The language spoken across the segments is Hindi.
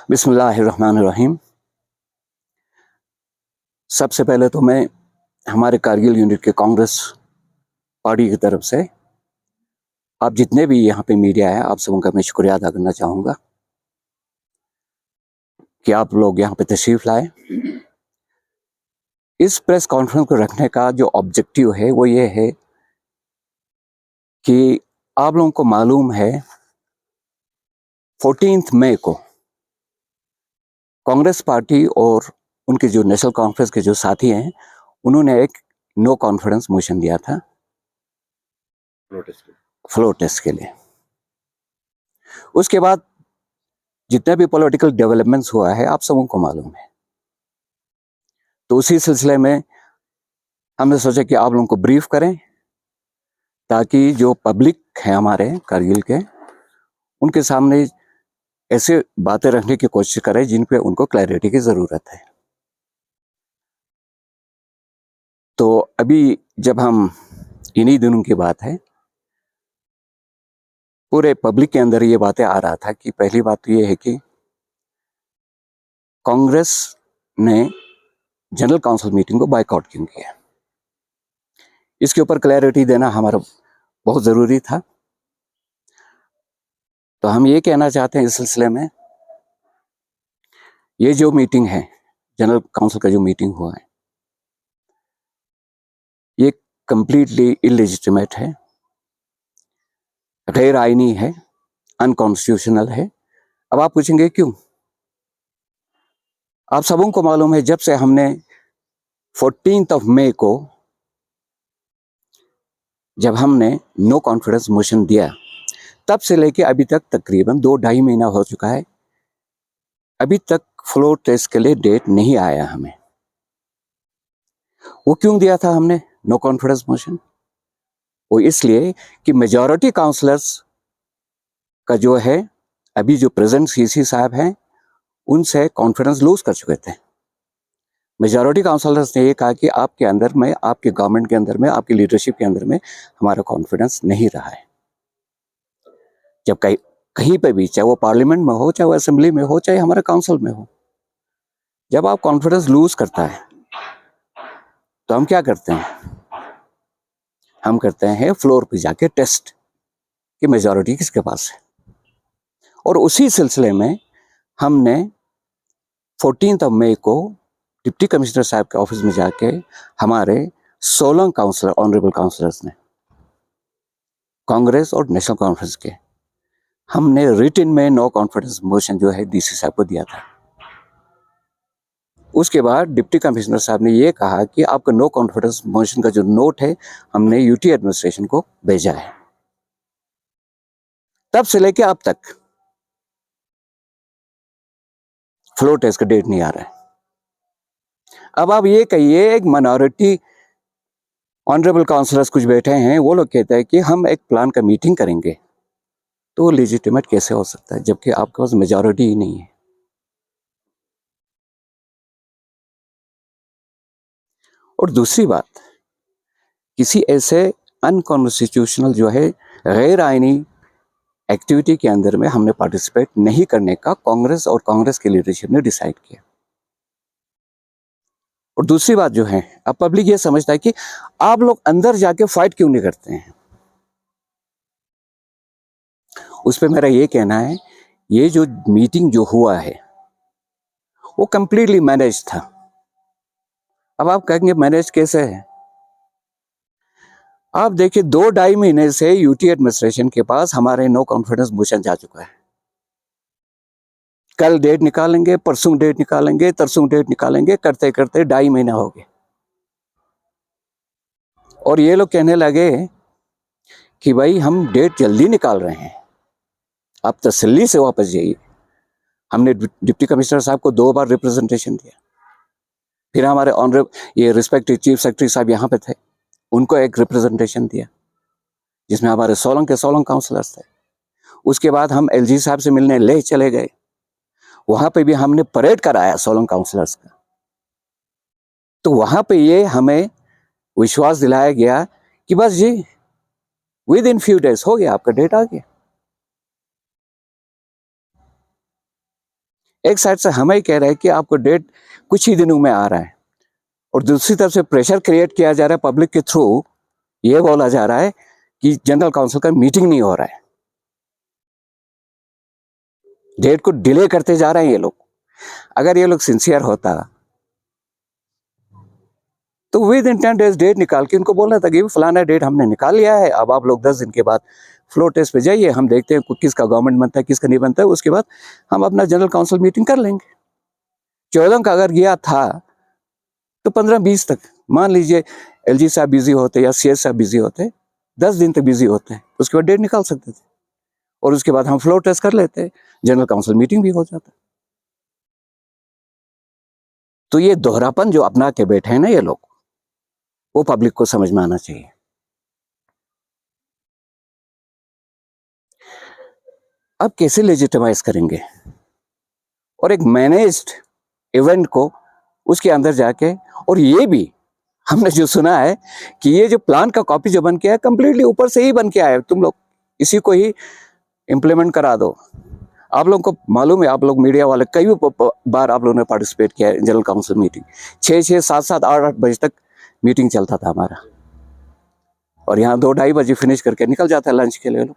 बिस्मिल्लाहिर्रहमानिर्रहीम। सबसे पहले तो मैं हमारे कारगिल यूनिट के कांग्रेस पार्टी की तरफ से आप जितने भी यहाँ पे मीडिया है, आप सबों का मैं शुक्रिया अदा करना चाहूँगा कि आप लोग यहाँ पे तशरीफ़ लाए। इस प्रेस कॉन्फ्रेंस को रखने का जो ऑब्जेक्टिव है वो ये है कि आप लोगों को मालूम है 14 मई को कांग्रेस पार्टी और उनके जो नेशनल कॉन्फ्रेंस के जो साथी हैं उन्होंने एक नो कॉन्फिडेंस मोशन दिया था फ्लोर टेस्ट के लिए। उसके बाद जितने भी पॉलिटिकल डेवलपमेंट्स हुआ है आप सबों को मालूम है, तो उसी सिलसिले में हमने सोचा कि आप लोगों को ब्रीफ करें ताकि जो पब्लिक है हमारे कारगिल के, उनके सामने ऐसे बातें रखने की कोशिश करें जिन पे उनको क्लैरिटी की ज़रूरत है। तो अभी जब हम इन्हीं दिनों की बात है, पूरे पब्लिक के अंदर ये बातें आ रहा था कि पहली बात तो ये है कि कांग्रेस ने जनरल काउंसिल मीटिंग को बायकॉट क्यों किया। इसके ऊपर क्लैरिटी देना हमारा बहुत ज़रूरी था। तो हम ये कहना चाहते हैं इस सिलसिले में, ये जो मीटिंग है जनरल काउंसिल का जो मीटिंग हुआ है ये कंप्लीटली इलेजिटिमेट है, गैर आईनी है, अनकॉन्स्टिट्यूशनल है। अब आप पूछेंगे क्यों? आप सबों को मालूम है जब से हमने 14 मई को जब हमने नो कॉन्फिडेंस मोशन दिया तब से लेके अभी तक तकरीबन 2-2.5 महीना हो चुका है, अभी तक फ्लोर टेस्ट के लिए डेट नहीं आया हमें। वो क्यों दिया था हमने नो कॉन्फिडेंस मोशन? वो इसलिए कि मेजॉरिटी काउंसलर्स का जो है अभी जो प्रेजेंट सीसी साहब हैं उनसे कॉन्फिडेंस लूज कर चुके थे। मेजॉरिटी काउंसलर्स ने ये कहा कि आपके अंदर में, आपके गवर्नमेंट के अंदर में, आपकी लीडरशिप के अंदर में हमारा कॉन्फिडेंस नहीं रहा है। जब कहीं पे भी, चाहे वो पार्लियामेंट में हो, चाहे वो असेंबली में हो, चाहे हमारे काउंसिल में हो, जब आप कॉन्फिडेंस लूज करता है तो हम क्या करते हैं? हम करते हैं फ्लोर पे जाके टेस्ट कि मेजॉरिटी किसके पास है। और उसी सिलसिले में हमने 14 मई को डिप्टी कमिश्नर साहब के ऑफिस में जाके हमारे 16 काउंसलर, ऑनरेबल काउंसलर्स ने, कांग्रेस और नेशनल कॉन्फ्रेंस के, हमने रिटन में नो कॉन्फिडेंस मोशन जो है डीसी साहब को दिया था। उसके बाद डिप्टी कमिश्नर साहब ने ये कहा कि आपका नो कॉन्फिडेंस मोशन का जो नोट है हमने यूटी एडमिनिस्ट्रेशन को भेजा है। तब से लेके अब तक फ्लोर टेस्ट का डेट नहीं आ रहा है। अब आप ये कहिए, एक माइनॉरिटी ऑनरेबल काउंसलर्स कुछ बैठे हैं, वो लोग कहते हैं कि हम एक प्लान का मीटिंग करेंगे, तो वो लेजिटिमेट कैसे हो सकता है जबकि आपके पास मेजॉरिटी ही नहीं है। और दूसरी बात, किसी ऐसे अनकॉन्स्टिट्यूशनल जो है गैर आईनी एक्टिविटी के अंदर में हमने पार्टिसिपेट नहीं करने का कांग्रेस और कांग्रेस की लीडरशिप ने डिसाइड किया। और दूसरी बात जो है, अब पब्लिक ये समझता है कि आप लोग अंदर जाके फाइट क्यों नहीं करते हैं। उस पर मेरा ये कहना है, ये जो मीटिंग जो हुआ है वो कंप्लीटली मैनेज था। अब आप कहेंगे मैनेज कैसे है? आप देखिए 2-2.5 महीने से यूटी एडमिनिस्ट्रेशन के पास हमारे नो कॉन्फिडेंस मोशन जा चुका है। कल डेट निकालेंगे, परसों डेट निकालेंगे, तरसों डेट निकालेंगे, करते करते 2.5 महीना हो गया। और ये लोग कहने लगे कि भाई हम डेट जल्दी निकाल रहे हैं, आप तसल्ली से वापस जाइए। हमने डिप्टी कमिश्नर साहब को 2 बार रिप्रेजेंटेशन दिया, फिर हमारे ऑनरेबल ये रिस्पेक्टिव चीफ सेक्रेटरी साहब यहाँ पे थे, उनको एक रिप्रेजेंटेशन दिया जिसमें हमारे 16 के 16 काउंसलर्स थे। उसके बाद हम एलजी साहब से मिलने ले चले गए, वहां पे भी हमने परेड कराया 16 काउंसलर्स का। तो वहां पे ये हमें विश्वास दिलाया गया कि बस जी विद इन फ्यू डेज हो गया, आपका डेट आ गया। एक साइड से हमें कह रहा है कि आपको डेट कुछ ही दिनों में आ रहा है, और दूसरी तरफ से प्रेशर क्रिएट किया जा रहा है पब्लिक के थ्रू, ये बोला जा रहा है कि जनरल काउंसिल का मीटिंग नहीं हो रहा है, डेट को डिले करते जा रहे हैं ये लोग। अगर ये लोग सिंसियर होता तो विद इन 10 डेज डेट निकाल के उनको बोलना था कि फलाना डेट हमने निकाल लिया है, अब आप लोग 10 दिन के बाद फ्लोर टेस्ट पे जाइए, हम देखते हैं किसका गवर्नमेंट बनता है किसका नहीं बनता है, उसके बाद हम अपना जनरल काउंसिल मीटिंग कर लेंगे। 14 का अगर गया था तो 15-20 तक मान लीजिए एलजी साहब बिजी होते या सीएस साहब बिजी होते, 10 दिन तक बिजी होते हैं, उसके बाद डेट निकाल सकते थे और उसके बाद हम फ्लोर टेस्ट कर लेते, जनरल काउंसिल मीटिंग भी हो जाता। तो ये दोहरापन जो अपना के बैठे हैं ना ये लोग, वो पब्लिक को समझ में आना चाहिए। अब कैसे लेजिटिमाइज करेंगे, और एक मैनेज्ड इवेंट को उसके अंदर जाके, और ये भी हमने जो सुना है कि ये जो प्लान का कॉपी जो बन के आया कंप्लीटली ऊपर से ही बन के आया, तुम लोग इसी को ही इम्प्लीमेंट करा दो। आप लोगों को मालूम है, आप लोग मीडिया वाले कई बार आप लोगों ने पार्टिसिपेट किया है जनरल काउंसिल मीटिंग, 6, 7, 8 बजे तक मीटिंग चलता था हमारा, और यहाँ 2-2:30 बजे फिनिश करके निकल जाता है लंच के लिए लोग।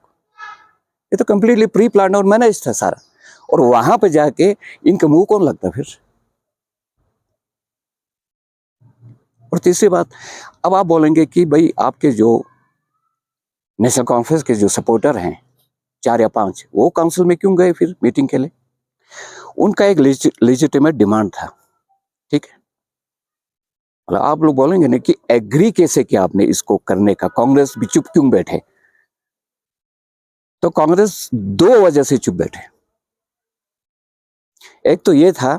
ये तो कंप्लीटली प्री प्लान और मैनेज था सारा, और वहां पे जाके इनका मुंह कौन लगता फिर। और तीसरी बात, अब आप बोलेंगे कि भाई आपके जो नेशनल कॉन्फ्रेंस के जो सपोर्टर हैं 4 या 5, वो काउंसिल में क्यों गए फिर मीटिंग के लिए? उनका एक लेजिटिमेट डिमांड था, ठीक है। मतलब आप लोग बोलेंगे ना कि एग्री कैसे किया आपने इसको करने का, कांग्रेस भी चुप क्यों बैठे? तो कांग्रेस 2 वजह से चुप बैठे। एक तो ये था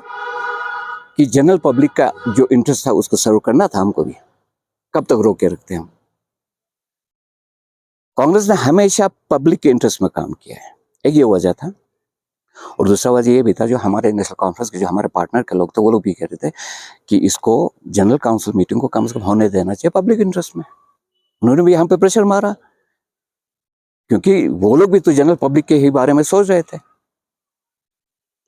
कि जनरल पब्लिक का जो इंटरेस्ट था उसको सर्व करना था हमको भी, कब तक रोक के रखते हम। कांग्रेस ने हमेशा पब्लिक के इंटरेस्ट में काम किया है, एक ये वजह था। और दूसरा वजह ये भी था, जो हमारे नेशनल कॉन्फ्रेंस के जो हमारे पार्टनर के लोग थे वो लोग भी कह रहे थे कि इसको जनरल काउंसिल मीटिंग को कम से कम होने देना चाहिए पब्लिक इंटरेस्ट में। उन्होंने भी हम पे प्रेशर मारा, क्योंकि वो लोग भी तो जनरल पब्लिक के ही बारे में सोच रहे थे।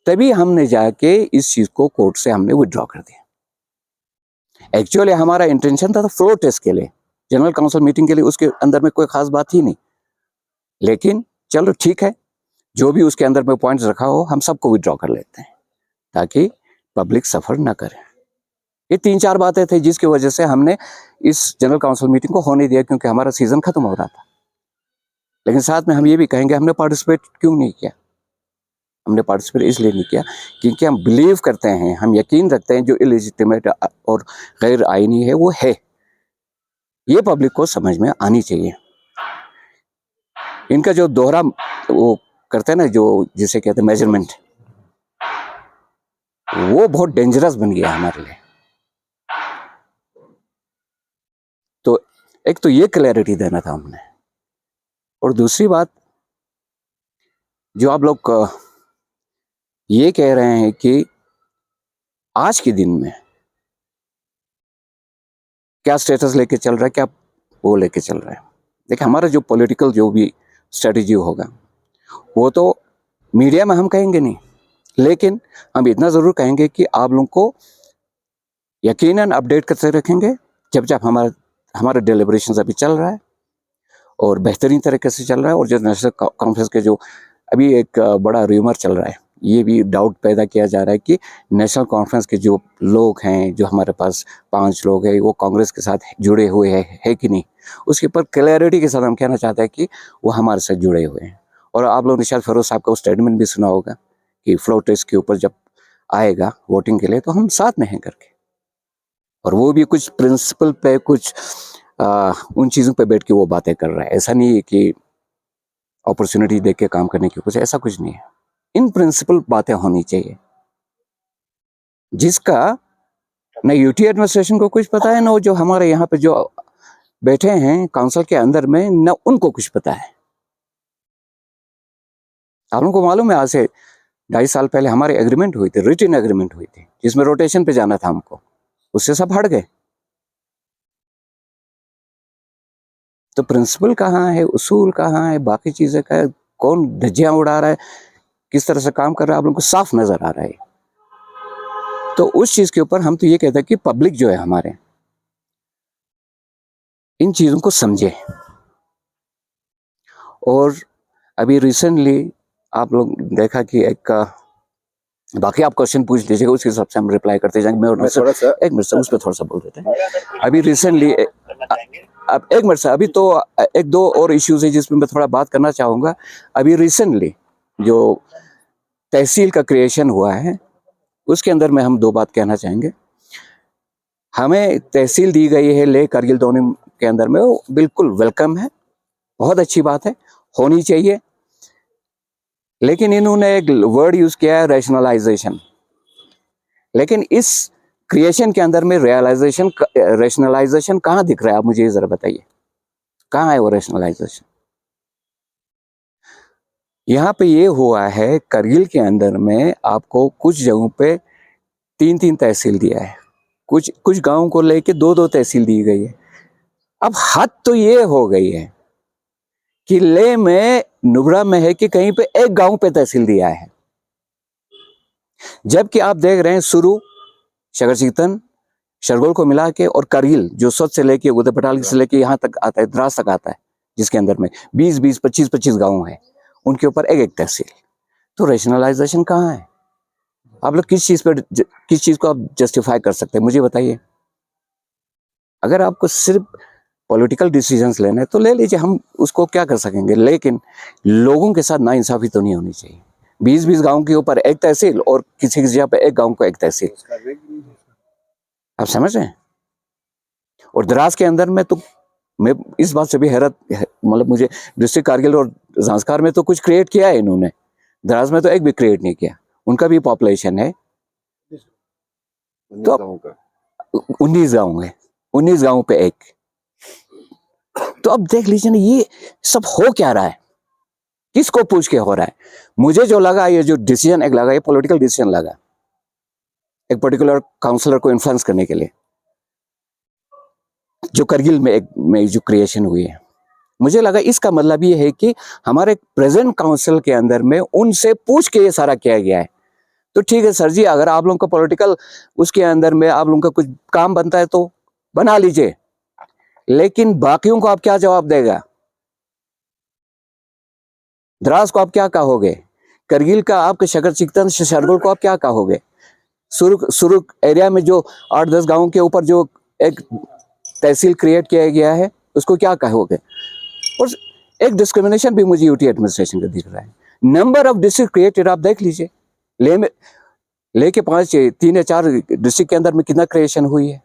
तभी हमने जाके इस चीज को कोर्ट से हमने विड्रॉ कर दिया। एक्चुअली हमारा इंटेंशन था फ्लोर टेस्ट के लिए, जनरल काउंसिल मीटिंग के लिए उसके अंदर में कोई खास बात ही नहीं, लेकिन चलो ठीक है, जो भी उसके अंदर में पॉइंट्स रखा हो हम सबको विड्रॉ कर लेते हैं ताकि पब्लिक सफर ना करे। ये 3-4 बातें थी जिसकी वजह से हमने इस जनरल काउंसिल मीटिंग को होने दिया, क्योंकि हमारा सीजन खत्म हो रहा था। लेकिन साथ में हम ये भी कहेंगे हमने पार्टिसिपेट क्यों नहीं किया। हमने पार्टिसिपेट इसलिए नहीं किया क्योंकि हम बिलीव करते हैं, हम यकीन रखते हैं जो इलेजिटिमेट और गैर आईनी है वो है, ये पब्लिक को समझ में आनी चाहिए। इनका जो दोहरा वो करते हैं ना, जो जिसे कहते हैं मेजरमेंट, वो बहुत डेंजरस बन गया हमारे लिए। तो एक तो ये क्लैरिटी देना था हमने, और दूसरी बात जो आप लोग ये कह रहे हैं कि आज के दिन में क्या स्टेटस लेके चल रहा है, क्या वो लेके चल रहा है। देखिए हमारा जो पॉलिटिकल जो भी स्ट्रेटजी होगा वो तो मीडिया में हम कहेंगे नहीं, लेकिन हम इतना ज़रूर कहेंगे कि आप लोगों को यकीनन अपडेट करते रखेंगे जब जब हमारा डिलिब्रेशन अभी चल रहा है और बेहतरीन तरीके से चल रहा है। और जो नेशनल कॉन्फ्रेंस के जो अभी एक बड़ा र्यूमर चल रहा है, ये भी डाउट पैदा किया जा रहा है कि नेशनल कॉन्फ्रेंस के जो लोग हैं, जो हमारे पास 5 लोग हैं, वो कांग्रेस के साथ जुड़े हुए है कि नहीं। उसके ऊपर क्लैरिटी के साथ हम कहना चाहते हैं कि वो हमारे साथ जुड़े हुए हैं। और आप लोगों ने शायद फिरोज साहब का वो स्टेटमेंट भी सुना होगा कि फ्लोर टेस्ट के ऊपर जब आएगा वोटिंग के लिए तो हम साथ में हैं करके। और वो भी कुछ प्रिंसिपल पे, कुछ उन चीज़ों पे बैठ के वो बातें कर रहा है। ऐसा नहीं है कि अपॉर्चुनिटी देख के काम करने की, कुछ ऐसा कुछ नहीं है। इन प्रिंसिपल बातें होनी चाहिए, जिसका न यूटी एडमिनिस्ट्रेशन को कुछ पता है, न जो हमारे यहाँ पे जो बैठे हैं काउंसिल के अंदर में, न उनको कुछ पता है। आप लोगों को मालूम है, आज से 2.5 साल पहले हमारे एग्रीमेंट हुई थी, रिटन एग्रीमेंट हुई थी, जिसमें रोटेशन पे जाना था हमको, उससे सब हट गए। तो प्रिंसिपल कहाँ है, उसूल कहाँ है, बाकी चीजें का कौन धज्जियां उड़ा रहा है, किस तरह से काम कर रहा है, आप लोगों को साफ नजर आ रहा है। तो उस चीज के ऊपर हम तो ये कहते हैं कि पब्लिक जो है हमारे इन चीजों को समझे। और अभी रिसेंटली आप लोग देखा कि एक बाकी आप क्वेश्चन पूछ लीजिएगा, उस हिसाब से हम रिप्लाई करते जाएंगे। मैं थोड़ा सा एक मिनट से उस पर थोड़ा सा बोल देते हैं। अभी रिसेंटली अब एक मिनट से, अभी तो एक दो और इश्यूज है जिसमें मैं थोड़ा बात करना चाहूँगा। अभी रिसेंटली जो तहसील का क्रिएशन हुआ है उसके अंदर में हम दो बात कहना चाहेंगे। हमें तहसील दी गई है लेह करगिल दोनों के अंदर में, वो बिल्कुल वेलकम है, बहुत अच्छी बात है, होनी चाहिए। लेकिन इन्होंने एक वर्ड यूज किया है रैशनलाइजेशन, लेकिन इस क्रिएशन के अंदर में रैशनलाइजेशन कहाँ दिख रहा है? आप मुझे जरा बताइए, कहाँ है वो रैशनलाइजेशन? यहाँ पे ये हुआ है करगिल के अंदर में आपको कुछ जगहों पे 3-3 तहसील दिया है, कुछ गांवों को लेके 2-2 तहसील दी गई है। अब हद तो ये हो गई है कि लेह में नुब्रा में है कि कहीं पे एक गांव पे तहसील दिया है, जबकि आप देख रहे हैं सुरू, शकरचीतन, शरगोल को मिला के और करगिल जो सोच से लेके उदय पटाल से लेके यहाँ तक आता है, द्रास तक आता है, जिसके अंदर में 20-20, 25-25 गांव है, उनके ऊपर एक एक तहसील। तो रैशनलाइजेशन कहाँ है? आप लोग किस चीज को आप जस्टिफाई कर सकते हैं, मुझे बताइए। अगर आपको सिर्फ पॉलिटिकल डिसीजंस लेने तो ले लीजिए, हम उसको क्या कर सकेंगे, लेकिन लोगों के साथ नाइंसाफी तो नहीं होनी चाहिए। 20-20 गांव के ऊपर एक तहसील और किसी जगह पे एक गांव को एक तहसील, आप समझ रहे हैं? और द्रास के अंदर में तो मैं इस बात से भी हैरत, मतलब मुझे डिस्ट्रिक्ट कारगिल और ज़ांस्कार में तो कुछ क्रिएट किया है इन्होंने, द्रास में तो एक भी क्रिएट नहीं किया। उनका भी पॉपुलेशन है तो 19 गांव है, 19 गांव पे एक। तो अब देख लीजिए ना, ये सब हो क्या रहा है, किसको पूछ के हो रहा है? मुझे जो लगा, ये जो डिसीजन एक लगा, ये पॉलिटिकल डिसीजन लगा, एक पर्टिकुलर काउंसलर को इन्फ्लुएंस करने के लिए, जो करगिल में जो क्रिएशन हुई है। मुझे लगा इसका मतलब ये है कि हमारे प्रेजेंट काउंसिल के अंदर में उनसे पूछ के ये सारा किया गया है। तो ठीक है सर जी, अगर आप लोगों का पॉलिटिकल उसके अंदर में आप लोगों का कुछ काम बनता है तो बना लीजिए, लेकिन बाकियों को आप क्या जवाब देगा? द्रास को आप क्या कहोगे? करगिल का आपके शकरचीतन शरगोल को आप क्या कहोगे? सुरुक एरिया में जो 8-10 गांवों के ऊपर जो एक तहसील क्रिएट किया गया है उसको क्या कहोगे? और एक डिस्क्रिमिनेशन भी मुझे यूटी एडमिनिस्ट्रेशन का दिख रहा है। नंबर ऑफ डिस्ट्रिक्ट क्रिएटेड आप देख लीजिए, ले के 3 या 4 डिस्ट्रिक्ट के अंदर में कितना क्रिएशन हुई है,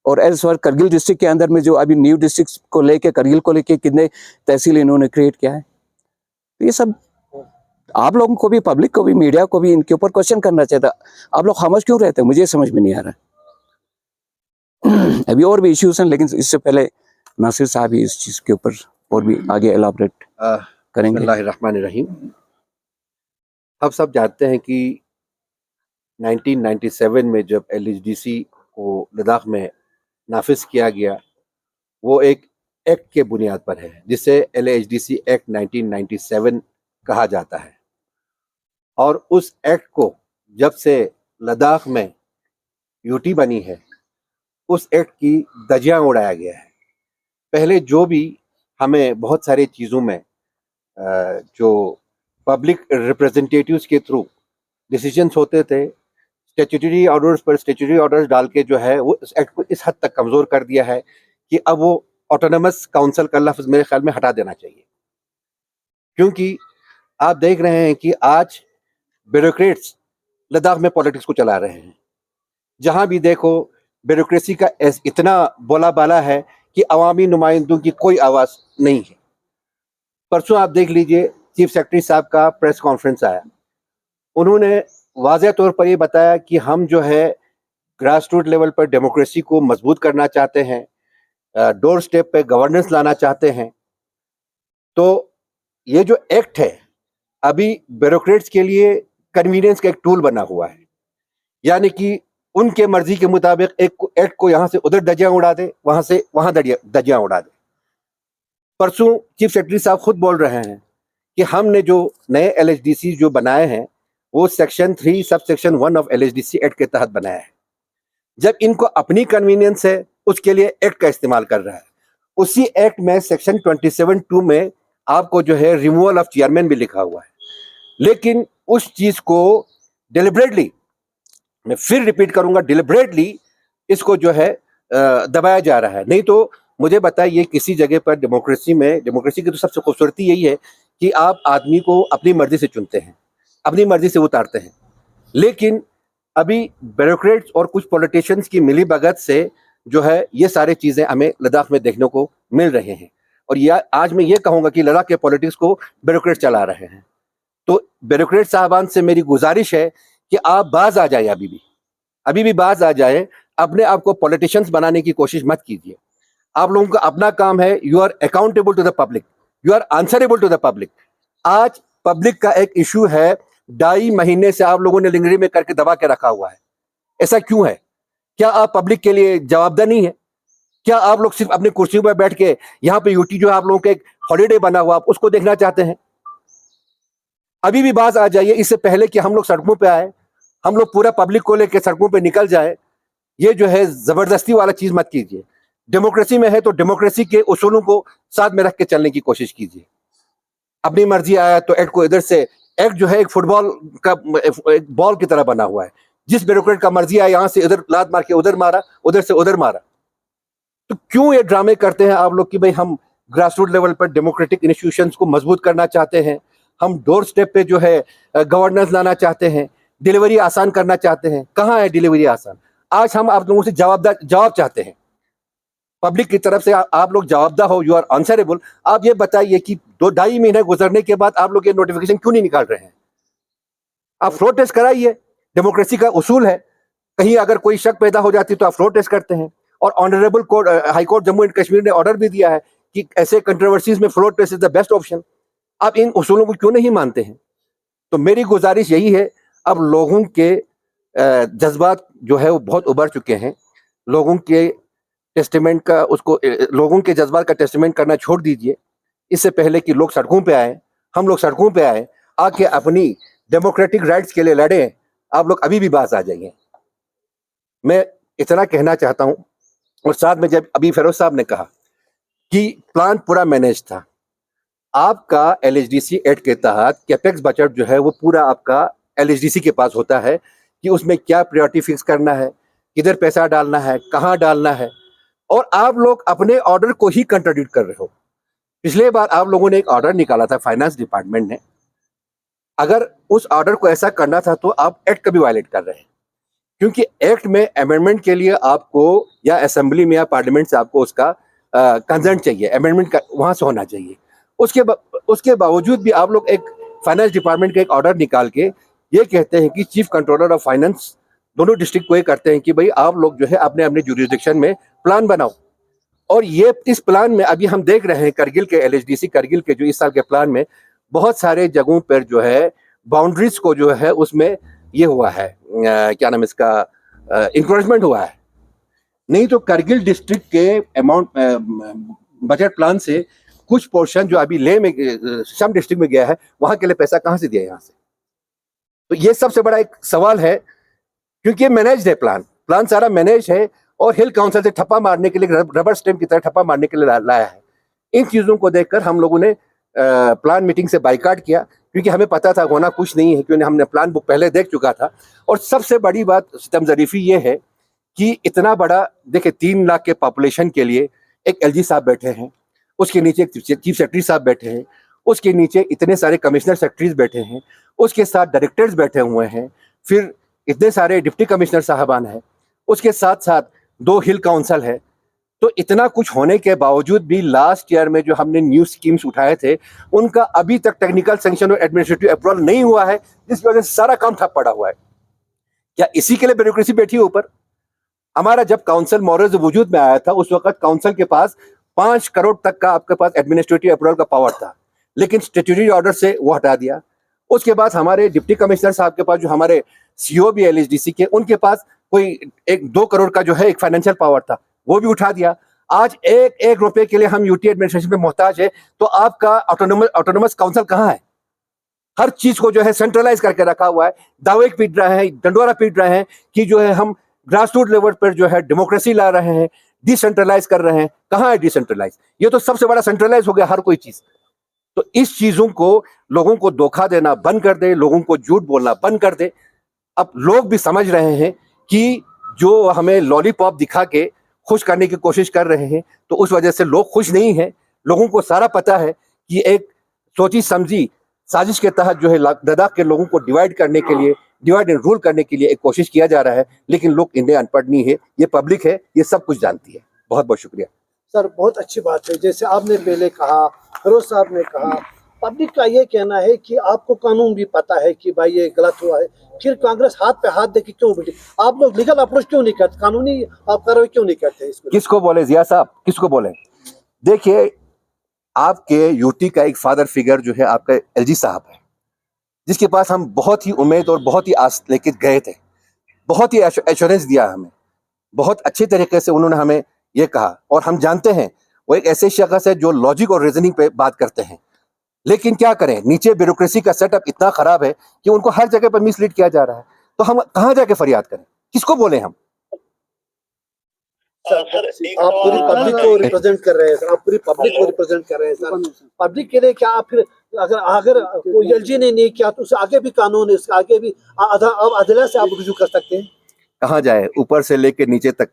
और एल्सवर करगिल डिस्ट्रिक्ट के अंदर में जो अभी न्यू डिस्ट्रिक्ट को लेके, करगिल को लेके कितने तहसील इन्होंने क्रिएट किया है। तो ये सब आप लोगों को भी, पब्लिक को भी, मीडिया को भी इनके ऊपर क्वेश्चन करना चाहिए। आप लोग खामोश क्यों रहते हैं, मुझे समझ में नहीं आ रहा। अभी और भी इश्यूज हैं, लेकिन इससे पहले नासिर साहब ही इस चीज के ऊपर और भी आगे एलाबरेट करेंगे। बिस्मिल्लाहिर्रहमानिर्रहीम। हम सब जानते हैं कि 1997 में जब LHDC को लद्दाख में नाफिज किया गया, वो एक एक्ट के बुनियाद पर है जिसे LHDC एक्ट 1997 कहा जाता है। और उस एक्ट को जब से लद्दाख में यूटी बनी है, उस एक्ट की धज्जियां उड़ाया गया है। पहले जो भी हमें बहुत सारी चीज़ों में जो पब्लिक रिप्रेजेंटेटिव्स के थ्रू डिसीजंस होते थे, स्टैट्यूटरी ऑर्डर्स पर स्टैट्यूटरी ऑर्डर्स डाल के जो है वो इस एक्ट को इस हद तक कमज़ोर कर दिया है कि अब वो ऑटोनमस काउंसिल का लफ्ज़ मेरे ख्याल में हटा देना चाहिए। क्योंकि आप देख रहे हैं कि आज ब्यूरोक्रेट्स लद्दाख में पॉलिटिक्स को चला रहे हैं। जहां भी देखो ब्यूरोक्रेसी का इतना बोला बाला है कि अवामी नुमाइंदों की कोई आवाज़ नहीं है। परसों आप देख लीजिए, चीफ सेक्रेटरी साहब का प्रेस कॉन्फ्रेंस आया, उन्होंने वाज़ेह तौर पर ये बताया कि हम जो है ग्रास रूट लेवल पर डेमोक्रेसी को मजबूत करना चाहते हैं, डोर स्टेप पे गवर्नेंस लाना चाहते हैं। तो ये जो एक्ट है अभी ब्यूरोक्रेट्स के लिए कन्वीनियंस का एक टूल बना हुआ है, यानी कि उनके मर्जी के मुताबिक एक एक्ट को यहाँ से उधर धज्जियां उड़ा दे, वहां से वहां धज्जियां उड़ा दे। परसों चीफ सेक्रेटरी साहब खुद बोल रहे हैं कि हमने जो नए LHDC जो बनाए हैं वो section 3 sub section 1 of LHDC act के तहत बनाया है। जब इनको अपनी कन्वीनियंस है उसके लिए एक्ट का इस्तेमाल कर रहा है। उसी एक्ट में सेक्शन 27(2) में आपको जो है रिमूवल ऑफ चेयरमैन भी लिखा हुआ है, लेकिन उस चीज को डिलिबरेटली, मैं फिर रिपीट करूंगा, डिलिबरेटली इसको जो है दबाया जा रहा है। नहीं तो मुझे बताइए किसी जगह पर डेमोक्रेसी की तो सबसे खूबसूरती यही है कि आप आदमी को अपनी मर्जी से चुनते हैं, अपनी मर्जी से उतारते हैं, लेकिन अभी ब्यूरोक्रेट्स और कुछ पॉलिटिशियंस की मिलीभगत से जो है ये सारी चीजें हमें लद्दाख में देखने को मिल रहे हैं। और यह आज मैं ये कहूंगा कि लद्दाख के पॉलिटिक्स को ब्यूरोक्रेट चला रहे हैं। तो ब्यूरोक्रेट साहबान से मेरी गुजारिश है कि आप बाज आ जाए, अभी भी बाज आ जाए, अपने आप को पॉलिटिशियंस बनाने की कोशिश मत कीजिए। आप लोगों का अपना काम है, you are accountable to the public, you are answerable to the public. आज पब्लिक का एक इशू है, 2.5 महीने से आप लोगों ने लिंगरी में करके दबा के रखा हुआ है। ऐसा क्यों है? क्या आप पब्लिक के लिए जवाबदेह नहीं है? क्या आप लोग सिर्फ अपनी कुर्सियों पर बैठ के यहाँ पे यूटी जो है आप लोगों का एक हॉलीडे बना हुआ, आप उसको देखना चाहते हैं? अभी भी बात आ जाइए, इससे पहले कि हम लोग सड़कों पे आए, हम लोग पूरा पब्लिक को लेकर सड़कों पे निकल जाए। ये जो है जबरदस्ती वाला चीज मत कीजिए। डेमोक्रेसी में है तो डेमोक्रेसी के उसूलों को साथ में रख के चलने की कोशिश कीजिए। अपनी मर्जी आया तो एक्ट को इधर से, एक्ट जो है एक फुटबॉल का एक बॉल की तरह बना हुआ है, जिस ब्यूरोक्रेट का मर्जी आया यहां से इधर लात मार के उधर मारा, उधर से उधर मारा। तो क्यों ये ड्रामे करते हैं आप लोग कि भाई हम ग्रासरूट लेवल पर डेमोक्रेटिक इंस्टीट्यूशंस को मजबूत करना चाहते हैं, हम डोर स्टेप पे जो है गवर्नेंस लाना चाहते हैं, डिलीवरी आसान करना चाहते हैं। कहाँ है डिलीवरी आसान? आज हम आप लोगों से जवाब चाहते हैं, पब्लिक की तरफ से आप लोग जवाबदार हो, यू आर आंसरेबल। आप ये बताइए कि 2-2.5 महीने गुजरने के बाद आप लोग ये नोटिफिकेशन क्यों नहीं निकाल रहे हैं? आप फ्लोर टेस्ट कराइए, डेमोक्रेसी का उसूल है। कहीं अगर कोई शक पैदा हो जाती तो आप फ्लोर टेस्ट करते हैं। और honourable court, high court Jammu and Kashmir ने ऑर्डर भी दिया है कि ऐसे कंट्रोवर्सीज में floor test is the best option. आप इन उसूलों को क्यों नहीं मानते हैं? तो मेरी गुजारिश यही है, अब लोगों के जज्बात जो है वो बहुत उभर चुके हैं। लोगों के टेस्टिमेंट का लोगों के जज्बात का टेस्टिमेंट करना छोड़ दीजिए। इससे पहले कि लोग सड़कों पे आए, हम लोग सड़कों पे आए, आके अपनी डेमोक्रेटिक राइट्स के लिए लड़े, आप लोग अभी भी बाज आ जाइए। मैं इतना कहना चाहता हूं। और साथ में जब अभी फिरोज साहब ने कहा कि प्लान पूरा मैनेज था, आपका LHDC एक्ट के तहत कैपेक्स बजट जो है वो पूरा आपका LHDC के पास होता है कि उसमें क्या प्रायोरिटी फिक्स करना है, किधर पैसा डालना है, कहाँ डालना है। और आप लोग अपने ऑर्डर को ही कंट्राडिक्ट कर रहे हो। पिछले बार आप लोगों ने एक ऑर्डर निकाला था फाइनेंस डिपार्टमेंट ने, अगर उस ऑर्डर को ऐसा करना था तो आप एक्ट का भी वायलेट कर रहे हैं, क्योंकि एक्ट में अमेंडमेंट के लिए आपको या असेंबली में या पार्लियामेंट से आपको उसका कंसेंट चाहिए, अमेंडमेंट का वहां से होना चाहिए। उसके बावजूद भी आप लोग एक फाइनेंस डिपार्टमेंट का एक ऑर्डर निकाल के ये कहते हैं कि चीफ कंट्रोलर ऑफ फाइनेंस दोनों डिस्ट्रिक्ट को ये करते हैं कि भाई आप लोग जो है अपने अपने जुरिसडिक्शन में प्लान बनाओ। और ये इस प्लान में अभी हम देख रहे हैं करगिल के LHDC करगिल के जो इस साल के प्लान में बहुत सारे जगहों पर जो है बाउंड्रीज को जो है उसमें ये हुआ है, क्या नाम इसका, इंक्रोचमेंट हुआ है। नहीं तो करगिल डिस्ट्रिक्ट के अमाउंट बजट प्लान से कुछ पोर्शन जो अभी लेह में सम डिस्ट्रिक्ट में गया है, वहां के लिए पैसा कहां से दिया यहाँ से? तो ये सबसे बड़ा एक सवाल है, क्योंकि ये मैनेज है, प्लान सारा मैनेज है और हिल काउंसिल से ठप्पा मारने के लिए, रबर स्टैम्प की तरह ठप्पा मारने के लिए लाया है। इन चीजों को देखकर हम लोगों ने प्लान मीटिंग से बाइकाट किया, क्योंकि हमें पता था होना कुछ नहीं है, क्योंकि हमने प्लान बुक पहले देख चुका था। और सबसे बड़ी बात सितम ज़रीफी ये है कि इतना बड़ा, देखिए 3 लाख के पॉपुलेशन के लिए एक LG साहब बैठे हैं, उसके नीचे एक चीफ सेक्रेटरी साहब बैठे हैं, उसके नीचे इतने सारे कमिश्नर सेक्रेटरीज बैठे हैं, उसके साथ डायरेक्टर्स बैठे हुए हैं, फिर इतने सारे डिप्टी कमिश्नर साहबान हैं, उसके साथ साथ 2 हिल काउंसिल है। तो इतना कुछ होने के बावजूद भी लास्ट ईयर में जो हमने न्यू स्कीम्स उठाए थे उनका अभी तक टेक्निकल सैंक्शन और एडमिनिस्ट्रेटिव अप्रूवल नहीं हुआ है, जिसकी वजह से सारा काम ठप पड़ा हुआ है। क्या इसी के लिए ब्यूरोक्रेसी बैठी है ऊपर? हमारा जब काउंसिल मॉरल्स वजूद में आया था उस वक्त काउंसिल के पास 5 करोड़ तक का आपके पास एडमिनिस्ट्रेटिव अप्रूवल का पावर था, लेकिन स्टैट्यूटरी ऑर्डर से वो हटा दिया। उसके बाद हमारे डिप्टी कमिश्नर साहब के पास, जो हमारे CO भी LHDC के, उनके पास कोई 1-2 करोड़ का जो है एक फाइनेंशियल पावर था, वो भी उठा दिया। आज एक रुपए के लिए हम UT एडमिनिस्ट्रेशन पे मोहताज है, तो आपका ऑटोनोमस काउंसिल कहाँ है? हर चीज को जो है सेंट्रलाइज करके रखा हुआ है। दावे पीट रहे हैं, डंडोरा पीट रहे हैं कि जो है हम ग्रास रूट लेवल पर जो है डेमोक्रेसी ला रहे हैं, डिसेंट्रलाइज कर रहे हैं। कहाँ है डिसेंट्रलाइज? ये तो सबसे बड़ा सेंट्रलाइज हो गया हर कोई चीज। तो इस चीजों को लोगों को धोखा देना बंद कर दे, लोगों को झूठ बोलना बंद कर दे। अब लोग भी समझ रहे हैं कि जो हमें लॉलीपॉप दिखा के खुश करने की कोशिश कर रहे हैं, तो उस वजह से लोग खुश नहीं हैं। लोगों को सारा पता है कि एक सोची समझी साजिश के तहत जो है लद्दाख के लोगों को डिवाइड करने के लिए, डिवाइड एंड रूल करने के लिए एक कोशिश किया जा रहा है। लेकिन लोग इन्हें अनपढ़ नहीं है, ये पब्लिक है, ये सब कुछ जानती है। बहुत बहुत शुक्रिया सर, बहुत अच्छी बात है। जैसे आपने पहले कहा, फिरोज साहब ने कहा, पब्लिक का ये कहना है कि आपको कानून भी पता है कि भाई ये गलत हुआ है, फिर कांग्रेस हाथ पे हाथ दे के क्यों बैठी? आप लोग लीगल अप्रोच क्यों नहीं करते, कानूनी आप कार्रवाई क्यों नहीं करते इसको? किसको बोले जिया साहब, किसको बोले? देखिए, आपके यूटी का एक फादर फिगर जो है आपका एलजी साहब है, जिसके पास हम बहुत ही उम्मीद और बहुत ही आस लेके गए थे। बहुत ही एश्योरेंस दिया हमें, बहुत अच्छे तरीके से उन्होंने हमें ये कहा। और हम जानते हैं वो एक ऐसे शख्स है जो लॉजिक और रीजनिंग पे बात करते हैं। लेकिन क्या करें, नीचे ब्यूरोक्रेसी का सेटअप इतना खराब है कि उनको हर जगह पर मिसलीड किया जा रहा है। तो हम कहाँ जाके फरियाद करें, किसको बोले हम? आप पूरी पब्लिक को रिप्रेजेंट कर रहे हैं सर, आप पूरी पब्लिक को रिप्रेजेंट कर रहे हैं सर। पब्लिक के लिए क्या आप फिर अगर कोई एलजी ने नहीं किया तो उससे आगे भी कानून है, उसके आगे भी अदालत से आप रुजू कर सकते हैं। कहाँ जाए, ऊपर से लेके नीचे तक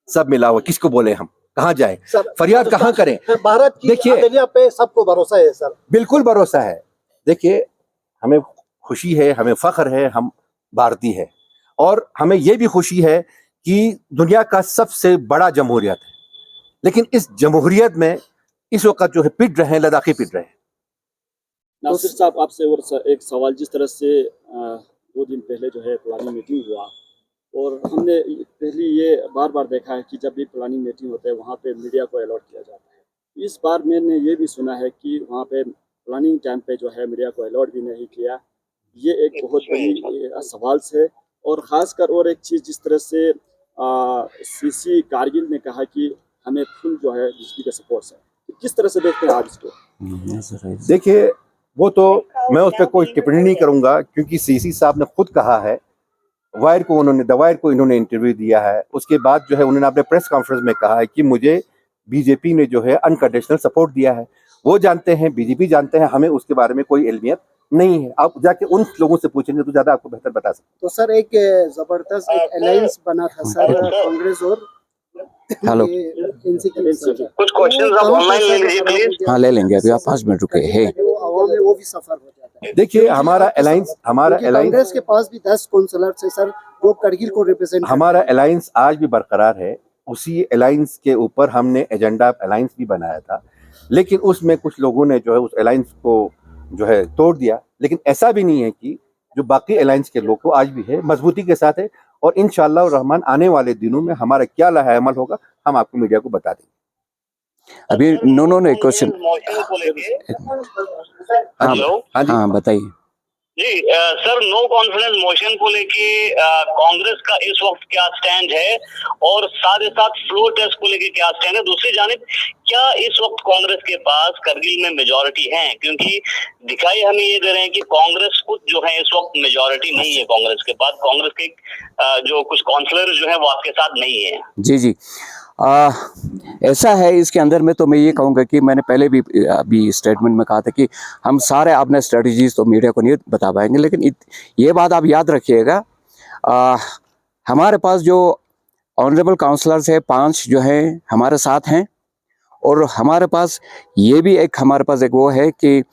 सब मिला हुआ, किसको बोले हम? कहाँ जाए, फरियाद कहाँ करें? भारत की अदलिया पे सबको भरोसा है सर। बिल्कुल भरोसा है। देखिए, हमें खुशी है, हमें फख्र है, हम भारतीय है। और हमें ये भी खुशी है कि दुनिया का सबसे बड़ा जमहूरियत है। लेकिन इस जमहूरियत में इस वक्त जो है पिट रहे हैं, लद्दाखी पिट रहे हैं। नासिर साहब, आपसे और एक सवाल, जिस तरह से 2 दिन पहले जो है प्लानिंग मीटिंग हुआ, और हमने पहले ये बार बार देखा है कि जब भी प्लानिंग मीटिंग होता है वहाँ पे मीडिया को अलॉट किया जाता है। इस बार मैंने ये भी सुना है कि वहाँ पे प्लानिंग टाइम पे जो है मीडिया को अलॉट भी नहीं किया। ये एक बहुत बड़ी सवाल है। और ख़ासकर और एक चीज़, जिस तरह से सीसी कारगिल ने कहा कि हमें फुल जो है बिजली का सपोर्ट है, तो किस तरह से देखते हैं आप इसको? देखिए, वो तो मैं उस पर कोई टिप्पणी नहीं करूंगा, क्योंकि सीसी साहब ने खुद कहा है, वायर को इन्होंने इंटरव्यू दिया है। उसके बाद जो है उन्होंने अपने प्रेस कॉन्फ्रेंस में कहा है कि मुझे बीजेपी ने जो है अनकंडीशनल सपोर्ट दिया है। वो जानते हैं, बीजेपी जानते हैं, हमें उसके बारे में कोई इल्मियत नहीं है। आप जाके उन लोगों से पूछेंगे तो ज्यादा आपको बेहतर बता सकते। तो सर, एक जबरदस्त एक अलायंस बना था सर, कांग्रेस और हेलो, कुछ क्वेश्चन आप ऑनलाइन ले लीजिए प्लीज। हाँ ले लेंगे, अभी आप 5 मिनट रुके हैं। वो भी सफर हो जाता है। देखिए, हमारा अलायंस कांग्रेस के पास भी 10 काउंसलर्स है सर, वो करगिल को रिप्रेजेंट। हमारा अलायंस आज भी बरकरार है। उसी अलायंस के ऊपर हमने एजेंडा अलायंस भी बनाया था, लेकिन उसमें कुछ लोगों ने जो है उस अलायंस को जो है तोड़ दिया। लेकिन ऐसा भी नहीं है कि जो बाकी अलायंस के लोग को आज भी है, मजबूती के साथ है। और इंशाअल्लाह रहमान आने वाले दिनों में हमारा क्या लाहे अमल होगा, हम आपको मीडिया को बता देंगे। अभी नो एक क्वेश्चन। हाँ बताइए जी। सर, नो कॉन्फिडेंस मोशन को लेके कांग्रेस का इस वक्त क्या स्टैंड है, और साथ ही साथ फ्लोर टेस्ट को लेके क्या स्टैंड है? दूसरी जानिब, क्या इस वक्त कांग्रेस के पास करगिल में मेजॉरिटी है? क्योंकि दिखाई हमें ये दे रहे हैं कि कांग्रेस खुद जो है इस वक्त मेजॉरिटी नहीं है कांग्रेस के पास। कांग्रेस के जो कुछ काउंसलर जो है वो आपके साथ नहीं है। जी ऐसा है। इसके अंदर में तो मैं ये कहूँगा कि मैंने पहले भी अभी स्टेटमेंट में कहा था कि हम सारे अपने स्ट्रेटजीज तो मीडिया को नहीं बता पाएंगे, लेकिन ये बात आप याद रखिएगा, हमारे पास जो ऑनरेबल काउंसलर्स है 5 जो हैं हमारे साथ हैं। और हमारे पास ये भी हमारे पास एक वो है कि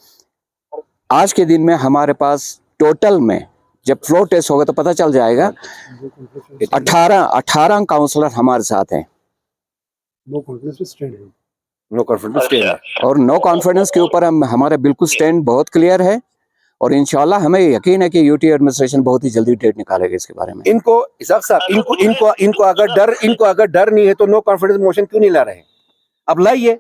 आज के दिन में हमारे पास टोटल में, जब फ्लोर टेस्ट होगा तो पता चल जाएगा, 18 काउंसलर हमारे साथ हैं। नो कॉन्फिडेंस स्टैंड है। और नो कॉन्फिडेंस के ऊपर हमारा बिल्कुल स्टैंड बहुत क्लियर है। और इंशाल्लाह हमें यकीन है कि यूटी एडमिनिस्ट्रेशन बहुत ही जल्दी डेट निकालेगा इसके बारे में। इनको इसाक साहब, इनको अगर डर नहीं है तो नो कॉन्फिडेंस मोशन क्यों नहीं ला रहे हैं? अब लाइए।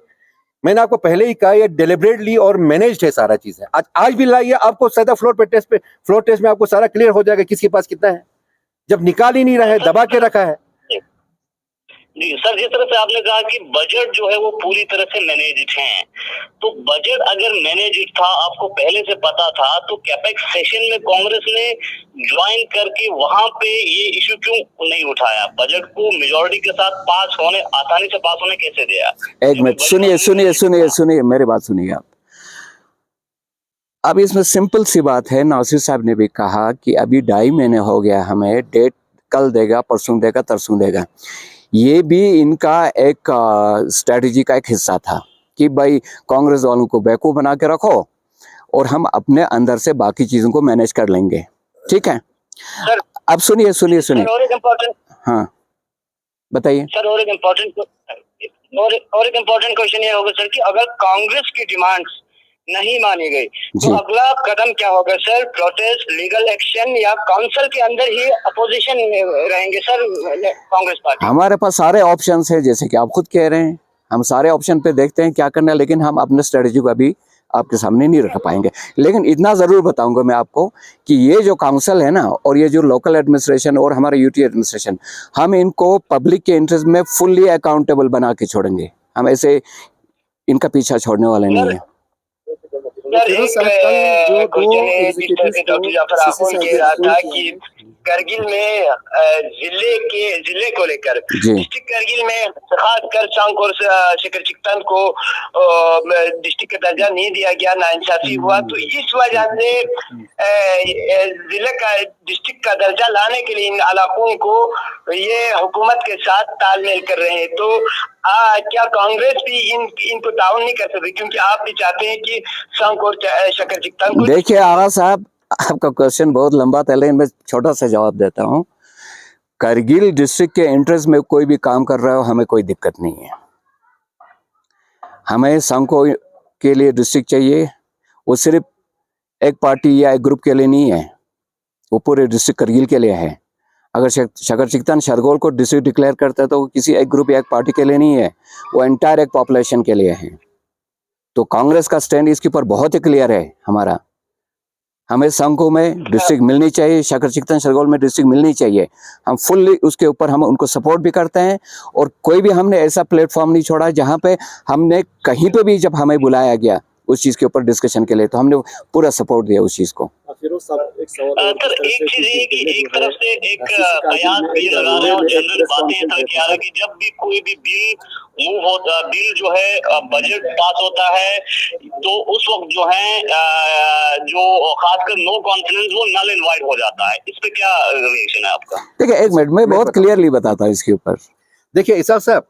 मैंने आपको पहले ही कहा, ये डेलिबरेटली और मैनेज्ड है, सारा चीज है। आज भी लाइए, आपको सीधा फ्लोर टेस्ट में आपको सारा क्लियर हो जाएगा किसके पास कितना है। जब निकाल ही नहीं रहा है, दबा के रखा है। जी सर, जिस तरह से आपने कहा कि बजट जो है वो पूरी तरह से मैनेज्ड है, तो बजट अगर मैनेज्ड था, आपको पहले से पता था, तो कैपेक्स सेशन में कांग्रेस ने ज्वाइन करके वहां पे ये इशू क्यों नहीं उठाया? बजट को मेजोरिटी के साथ आसानी से पास होने कैसे दिया? एक मिनट, सुनिए, मेरी बात सुनिए आप। अब इसमें सिंपल सी बात है, नासिर साहब ने भी कहा कि अभी 2.5 महीने हो गया, हमें डेट कल देगा, परसों देगा, तरसों देगा। ये भी इनका एक स्ट्रेटजी का एक हिस्सा था कि भाई कांग्रेस वालों को बेवकूफ बना के रखो और हम अपने अंदर से बाकी चीजों को मैनेज कर लेंगे, ठीक है। सर, अब सुनिए, सर और एक इम्पोर्टेंट हाँ बताइए। सर और एक इम्पोर्टेंट क्वेश्चन ये होगा सर कि अगर कांग्रेस की डिमांड्स नहीं मानी गई तो अगला कदम क्या होगा सर? प्रोटेस्ट, लीगल एक्शन या काउंसिल के अंदर ही अपोजिशन में रहेंगे सर कांग्रेस पार्टी? हमारे पास सारे ऑप्शंस हैं, जैसे कि आप खुद कह रहे हैं, हम सारे ऑप्शन पे देखते हैं क्या करना है, लेकिन हम अपने स्ट्रेटजी को अभी आपके सामने नहीं रख पाएंगे। लेकिन इतना जरूर बताऊंगा मैं आपको कि ये जो काउंसिल है ना, और ये जो लोकल एडमिनिस्ट्रेशन और हमारा यूटी एडमिनिस्ट्रेशन, हम इनको पब्लिक के इंटरेस्ट में फुल्ली अकाउंटेबल बना के छोड़ेंगे। हम ऐसे इनका पीछा छोड़ने वाले नहीं है। डॉक्टर जाफर आखुन कह रहा था कि करगिल में जिले को लेकर डिस्ट्रिक्ट करगिल में खासकर सांक और शिखर चिकतन को डिस्ट्रिक्ट का दर्जा नहीं दिया गया, नाइंसाफी हुआ, तो इस वजह से जिले का डिस्ट्रिक्ट का दर्जा लाने के लिए इन इलाकों को ये हुकूमत के साथ तालमेल कर रहे हैं। तो क्या कांग्रेस भी इनको ताउन नहीं कर सकती, क्योंकि आप भी चाहते हैं कि सांक और शिखर चिकतन को? देखिए आगा साहब, आपका क्वेश्चन बहुत लंबा था, लेकिन मैं छोटा सा जवाब देता हूँ। करगिल डिस्ट्रिक्ट के इंटरेस्ट में कोई भी काम कर रहा हो, हमें कोई दिक्कत नहीं है। हमें संको के लिए डिस्ट्रिक्ट चाहिए, वो सिर्फ एक पार्टी या एक ग्रुप के लिए नहीं है, वो पूरे डिस्ट्रिक्ट करगिल के लिए है। अगर शिखर चिकतन शरगोल को डिस्ट्रिक्ट डिक्लेयर करता है तो वो किसी एक ग्रुप या एक पार्टी के लिए नहीं है, वो एंटायर एक पॉपुलेशन के लिए है। तो कांग्रेस का स्टैंड इसके ऊपर बहुत ही क्लियर है हमारा। हमें संघों में डिस्ट्रिक्ट मिलनी चाहिए, शिखर चिकतन शरगोल में डिस्ट्रिक्ट मिलनी चाहिए। हम फुल्ली उसके ऊपर हम उनको सपोर्ट भी करते हैं, और कोई भी हमने ऐसा प्लेटफॉर्म नहीं छोड़ा जहां पे हमने कहीं पे भी जब हमें बुलाया गया उस चीज के ऊपर डिस्कशन के लिए, तो हमने पूरा सपोर्ट दिया उस चीज को। सर एक चीज ये कि एक तरफ से एक कयास भी लगा रहे हैं और जनरल बातें इस तरह की आ रही है कि जब भी कोई भी बिल मूव होता, बिल जो है बजट पास होता है, तो उस वक्त जो है जो खासकर नो कॉन्फिडेंस वो नल एंड वाइड हो जाता है। इस पे क्या रिएक्शन है आपका? देखिए एक मिनट, मैं बहुत क्लियरली बताता हूँ इसके ऊपर। देखिए इसाफ साहब,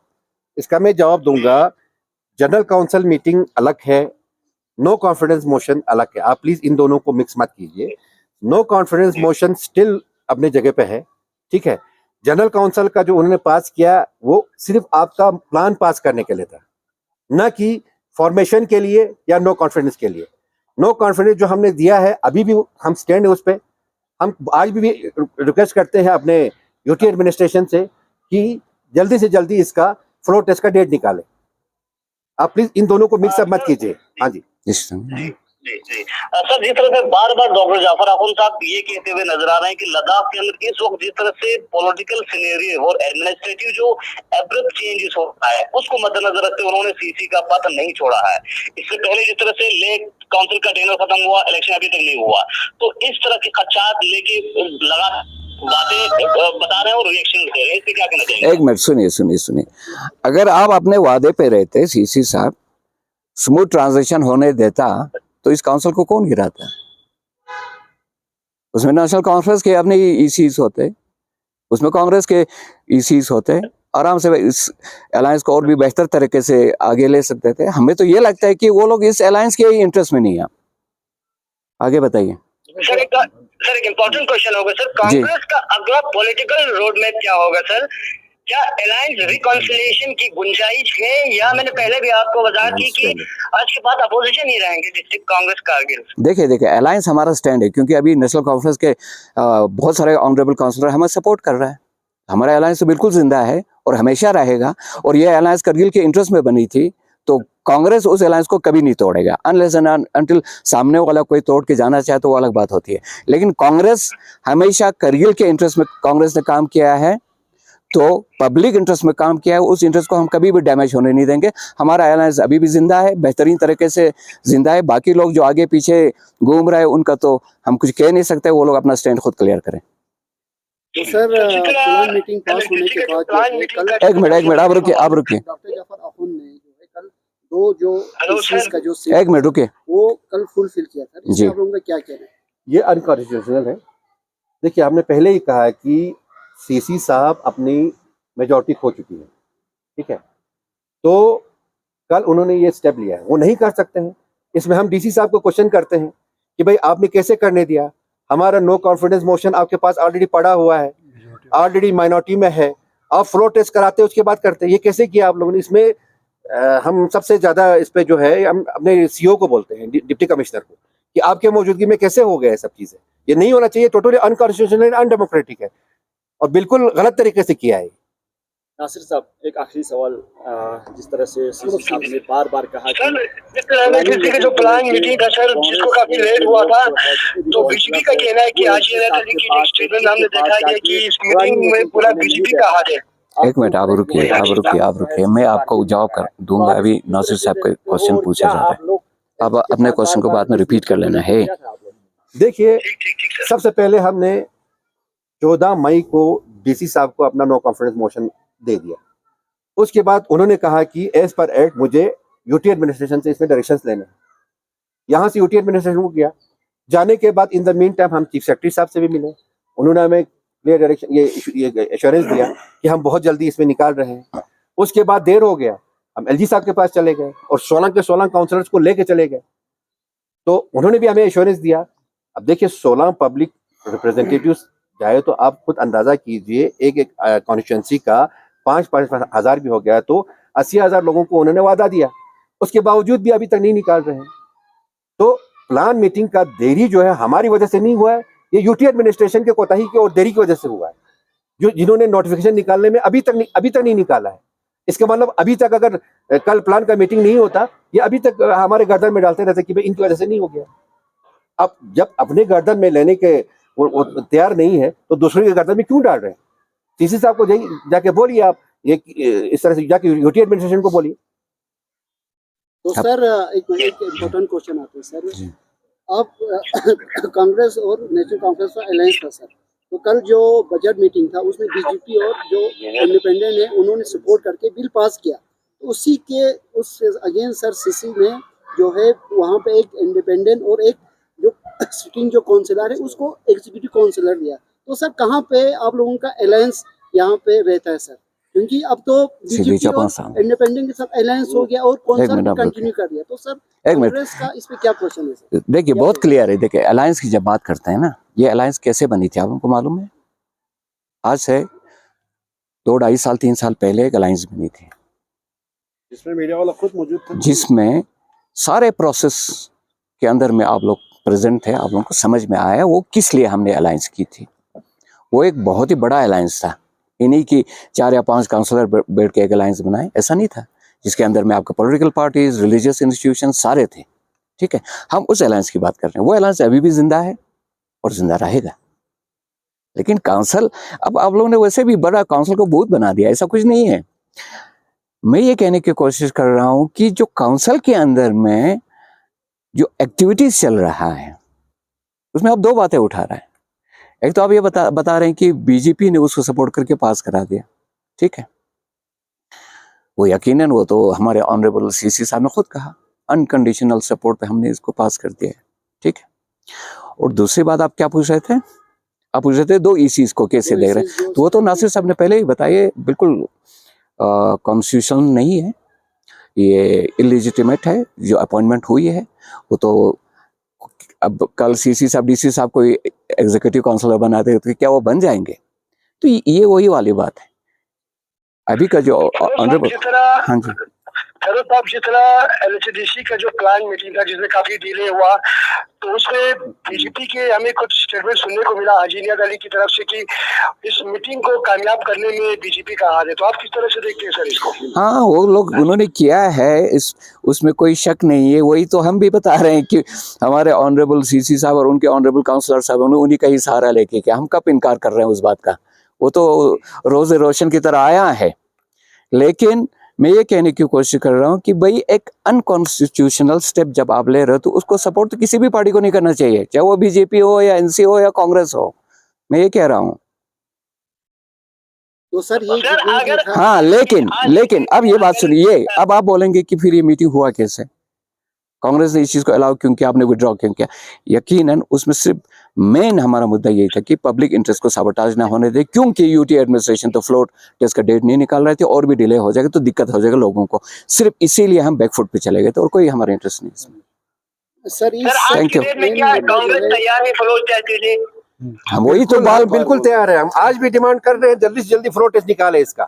इसका मैं जवाब दूंगा। जनरल काउंसिल मीटिंग अलग है, नो कॉन्फिडेंस मोशन अलग है। आप प्लीज इन दोनों को मिक्स मत कीजिए। नो कॉन्फिडेंस मोशन स्टिल अपने जगह पे है, ठीक है। जनरल काउंसिल का जो उन्होंने पास किया वो सिर्फ आपका प्लान पास करने के लिए था, ना कि फॉर्मेशन के लिए या नो कॉन्फिडेंस के लिए। नो कॉन्फिडेंस जो हमने दिया है, अभी भी हम स्टैंड है उस पर। हम आज भी रिक्वेस्ट करते हैं अपने यूटी एडमिनिस्ट्रेशन से कि जल्दी से जल्दी इसका फ्लोर टेस्ट का डेट निकालें। आप प्लीज इन दोनों को मिक्सअप मत कीजिए। हाँ जी जी सर, जिस तरह से बार बार डॉक्टर जाफर आखुन साहब ये कहते हुए नजर आ रहे हैं कि लद्दाख के अंदर इस वक्त जिस तरह से पॉलिटिकल सिनेरियो और एडमिनिस्ट्रेटिव जो एब्रप्ट चेंजेस होता है, उसको मद्देनजर रखते उन्होंने सीसी का पथ नहीं छोड़ा है। इससे पहले जिस तरह से लेक काउंसिल का टेनर खत्म हुआ, इलेक्शन अभी तक नहीं हुआ, तो इस तरह के खदशात लेके लगा बातें बता रहे हैं और रिएक्शन दे रहे हैं, इससे क्या कहना चाहिए? एक मिनट सुनिए, अगर आप अपने वादे पे रहते सीसी साहब, स्मूथ ट्रांजिशन होने देता, तो इस काउंसिल को कौन गिराता? उसमें नेशनल कॉन्फ्रेंस के अपने ईसीज होते, उसमें कांग्रेस के ईसीज होते, आराम से इस अलायंस को और भी बेहतर तरीके से आगे ले सकते थे। हमें तो ये लगता है कि वो लोग इस अलायंस के इंटरेस्ट में नहीं है। आगे बताइए सर। एक इम्पोर्टेंट क्वेश्चन होगा सर, कांग्रेस का अगला पॉलिटिकल रोड मैप क्या होगा सर? क्या अलायंस रिकॉन्सिलिएशन की गुंजाइश है, या मैंने पहले भी आपको बताया थी कि आज के बाद अपोजिशन ही रहेंगे डिस्ट्रिक्ट कांग्रेस कारगिल? देखिए अलायंस हमारा स्टैंड है, क्योंकि अभी नेशनल कॉन्फ्रेंस के बहुत सारे ऑनरेबल काउंसिलर हमें सपोर्ट कर रहा है। हमारा अलायंस तो बिल्कुल जिंदा है और हमेशा रहेगा, और ये अलायंस करगिल के इंटरेस्ट में बनी थी, तो कांग्रेस उस अलायंस को कभी नहीं तोड़ेगा अनलेस एंड अनटिल सामने वाला कोई तोड़ के जाना चाहे तो वो अलग बात होती है। लेकिन कांग्रेस हमेशा करगिल के इंटरेस्ट में कांग्रेस ने काम किया है। तो पब्लिक इंटरेस्ट में काम किया है, उस इंटरेस्ट को हम कभी भी डैमेज होने नहीं देंगे। हमारा अलायंस अभी भी जिंदा है, बेहतरीन तरीके से जिंदा है। बाकी लोग जो आगे पीछे घूम रहे हैं उनका तो हम कुछ कह नहीं सकते, वो लोग अपना स्टैंड खुद क्लियर करें। तो सर प्लान मीटिंग पास होने के बाद जो है कल एक मिनट आप रुकिए डॉक्टर जाफर अखुन ने जो है कल दो जो issues का जो एक मिनट रुकिए। वो कल फुलफिल किया था, जी। इससे आप लोगों का क्या कहना है? ये अनकॉन्स्टिट्यूशनल है। देखिए, हमने पहले ही कहा है कि सीसी साहब अपनी मेजॉरिटी खो चुकी है, ठीक है। तो कल उन्होंने ये स्टेप लिया है, वो नहीं कर सकते हैं। इसमें हम डीसी साहब को क्वेश्चन करते हैं कि भाई आपने कैसे करने दिया, हमारा नो कॉन्फिडेंस मोशन आपके पास ऑलरेडी पड़ा हुआ है, ऑलरेडी माइनॉरिटी में है, आप फ्लोर टेस्ट कराते उसके बाद करते हैं, ये कैसे किया आप लोगों ने? इसमें हम सबसे ज्यादा इस पे जो है हम अपने सीओ को बोलते हैं, डिप्टी कमिश्नर को, कि आपके मौजूदगी में कैसे हो गया सब चीजें। ये नहीं होना चाहिए, टोटली अनकॉन्स्टिट्यूशनल, अनडेमोक्रेटिक है और बिल्कुल गलत तरीके से किया है। नासिर साहब, एक आखिरी सवाल, जिस तरह से सीसी साहब ने बार बार कहा सर, जिस तरह एमएनसीसी के जो प्लान मीटिंग था सर, जिसको काफी लेट हुआ था, तो बीजेपी का कहना है कि आज ये स्टेटमेंट हमने देखा है कि इस मीटिंग में पूरा बीजेपी का हाथ है। एक मिनट आप रुकिए, मैं आपको जवाब कर दूंगा। अभी नासिर साहब के क्वेश्चन पूछे जा रहे हैं, आप अपने क्वेश्चन को बाद में रिपीट कर लेना है। देखिए, सबसे पहले हमने 14 मई को डीसी साहब को अपना नो कॉन्फिडेंस मोशन दे दिया। उसके बाद उन्होंने कहा कि एज पर एक्ट मुझे यूटी एडमिनिस्ट्रेशन से इसमें डायरेक्शंस लेने हैं। यहाँ से यूटी एडमिनिस्ट्रेशन को किया। जाने के बाद इन द मीन टाइम हम चीफ सेक्रेटरी साहब से भी मिले, उन्होंने हमें क्लियर डायरेक्शन ये एश्योरेंस दिया कि हम बहुत जल्दी इसमें निकाल रहे हैं। उसके बाद देर हो गया, हम एलजी साहब के पास चले गए और 16 के 16 काउंसलर्स को लेके चले गए, तो उन्होंने भी हमें एश्योरेंस दिया। अब देखिए, 16 पब्लिक रिप्रेजेंटेटिव्स जाए तो आप खुद अंदाजा कीजिए, एक कॉन्स्टिट्यूंसी का 5-5 हज़ार भी हो गया तो 80,000 लोगों को उन्होंने वादा दिया, उसके बावजूद भी अभी तक नहीं निकाल रहे हैं। तो प्लान मीटिंग का देरी जो है हमारी वजह से नहीं हुआ है, ये यूटी एडमिनिस्ट्रेशन के कोताही की और देरी की वजह से हुआ है, जो जिन्होंने नोटिफिकेशन निकालने में अभी तक नहीं निकाला है। इसका मतलब अभी तक अगर कल प्लान का मीटिंग नहीं होता, ये अभी तक हमारे गर्दन में डालते रहते कि भाई इनकी वजह से नहीं हो गया। अब जब अपने गर्दन में लेने के वो तैयार नहीं है तो दूसरे के गर्दन में क्यों डाल रहे हैं? सीसी साहब को जाके बोलिए, आप ये इस तरह से जाके यूटी एडमिनिस्ट्रेशन को बोलिए। तो सर एक इम्पोर्टेंट क्वेश्चन आता है सर, आप कांग्रेस और नेशनल कॉन्फ्रेंस का अलायंस था सर, तो कल जो बजट मीटिंग था उसमें बीजेपी और जो इंडिपेंडेंट है उन्होंने सपोर्ट करके बिल पास किया, तो उसी के उस अगेंस्ट सर सीसी में जो है वहाँ पे एक इंडिपेंडेंट और एक जो सिटिंग जो काउंसिलर है उसको एग्जीक्यूटिव काउंसिलर दिया। तो सर कहाँ पे आप लोगों का अलायंस यहाँ पे रहता है सर? क्योंकि अब तो बीजेपी और इंडिपेंडेंट के साथ अलायंस हो गया और काउंसिलर कंटिन्यू कर दिया, तो सर कांग्रेस का इस पे क्या क्वेश्चन है सर? देखिए, बहुत क्लियर है। देखिए, अलायंस की जब बात करते हैं ना, ये अलायंस कैसे बनी थी आप उनको मालूम है? आज से 2-2.5 साल 3 साल पहले एक अलायंस बनी थी, जिसमें मीडिया वाला खुद मौजूद था, जिसमें सारे प्रोसेस के अंदर में आप लोग प्रेजेंट थे, आप लोगों को समझ में आया वो किस लिए हमने अलायंस की थी। वो एक बहुत ही बड़ा अलायंस था, इन्हीं की 4 या 5 काउंसलर बैठ के एक अलायंस बनाए, ऐसा नहीं था, जिसके अंदर में आपके पॉलिटिकल पार्टीज, रिलीजियस इंस्टीट्यूशन सारे थे, ठीक है। हम उस अलायंस की बात कर रहे हैं, वो अलायंस अभी भी जिंदा है और जिंदा रहेगा। लेकिन काउंसिल, अब आप लोगों ने वैसे भी बड़ा काउंसिल को भूत बना दिया, ऐसा कुछ नहीं है। मैं ये कहने की कोशिश कर रहा हूं कि जो काउंसिल के अंदर में जो एक्टिविटीज चल रहा है उसमें आप 2 बातें उठा रहे हैं। एक तो आप ये बता रहे हैं कि बीजेपी ने उसको सपोर्ट करके पास करा दिया, ठीक है, वो यकीनन वो तो हमारे ऑनरेबल सीसी साहब ने खुद कहा अनकंडीशनल सपोर्ट पे हमने इसको पास कर दिया है, ठीक है। और दूसरी बात आप क्या पूछ रहे थे? आप पूछ रहे थे 2 ECs को कैसे देख रहे हैं, तो वो तो नासिर साहब ने पहले ही बताया, बिल्कुल कॉन्स्टिट्यूशन नहीं है, ये इलिजिटिमेट है जो अपॉइंटमेंट हुई है। वो तो अब कल सीसी साहब डीसी साहब को एग्जीक्यूटिव काउंसिलर बनाते तो क्या वो बन जाएंगे? तो ये वही वाली बात है। अभी का जो ऑनरेबल, हाँ जी सर साहब, जिस तरह LHDC का जो प्लान मीटिंग था जिसमें काफी डिले हुआ, तो उसमें बीजेपी के हमें कुछ स्टेटमेंट सुनने को मिला हाजिनिया अली की तरफ से कि इस मीटिंग को कामयाब करने में बीजेपी का हाथ है, तो आप किस तरह से देखते हैं सर इसको? हाँ, वो लोग उन्होंने किया है, उसमें कोई शक नहीं है। वही तो हम भी बता रहे हैं कि हमारे ऑनरेबल सीसी साहब और उनके ऑनरेबल काउंसलर साहब उन्हीं का ही सहारा लेके, कि हम कब इनकार कर रहे हैं उस बात का। वो तो रोज रोशन की तरह आया है, लेकिन मैं ये कहने की कोशिश कर रहा हूँ कि भाई एक अनकॉन्स्टिट्यूशनल स्टेप जब आप ले रहे हो तो उसको सपोर्ट तो किसी भी पार्टी को नहीं करना चाहिए, चाहे वो बीजेपी हो या एनसी हो या कांग्रेस हो, मैं ये कह रहा हूँ। तो सर ये सर, जितने अगर- जो था- हाँ, लेकिन अब ये बात सुनिए, अब आप बोलेंगे कि फिर ये मीटिंग हुआ कैसे, कांग्रेस ने इस चीज को अलाउ क्यों किया, आपने विड्रॉ क्यों किया। यकीनन उसमें सिर्फ मेन हमारा मुद्दा यही था कि पब्लिक इंटरेस्ट को साबोटाज ना होने दे, क्योंकि यूटी एडमिनिस्ट्रेशन तो फ्लोट टेस्ट का डेट नहीं निकाल रहे थे और भी डिले हो जाएगा तो दिक्कत हो जाएगा लोगों को, सिर्फ इसीलिए हम बैकफुट पे चले गए थे और कोई हमारा इंटरेस्ट नहीं इसमें। सर इस सर, आज Thank की you. डेट में क्या कांग्रेस तैयार है फ्लोर टेस्ट के लिए? हम वही तो बिल्कुल, बात बिल्कुल तैयार है। हम आज भी डिमांड कर रहे हैं जल्दी से जल्दी फ्लोर टेस्ट निकाले इसका।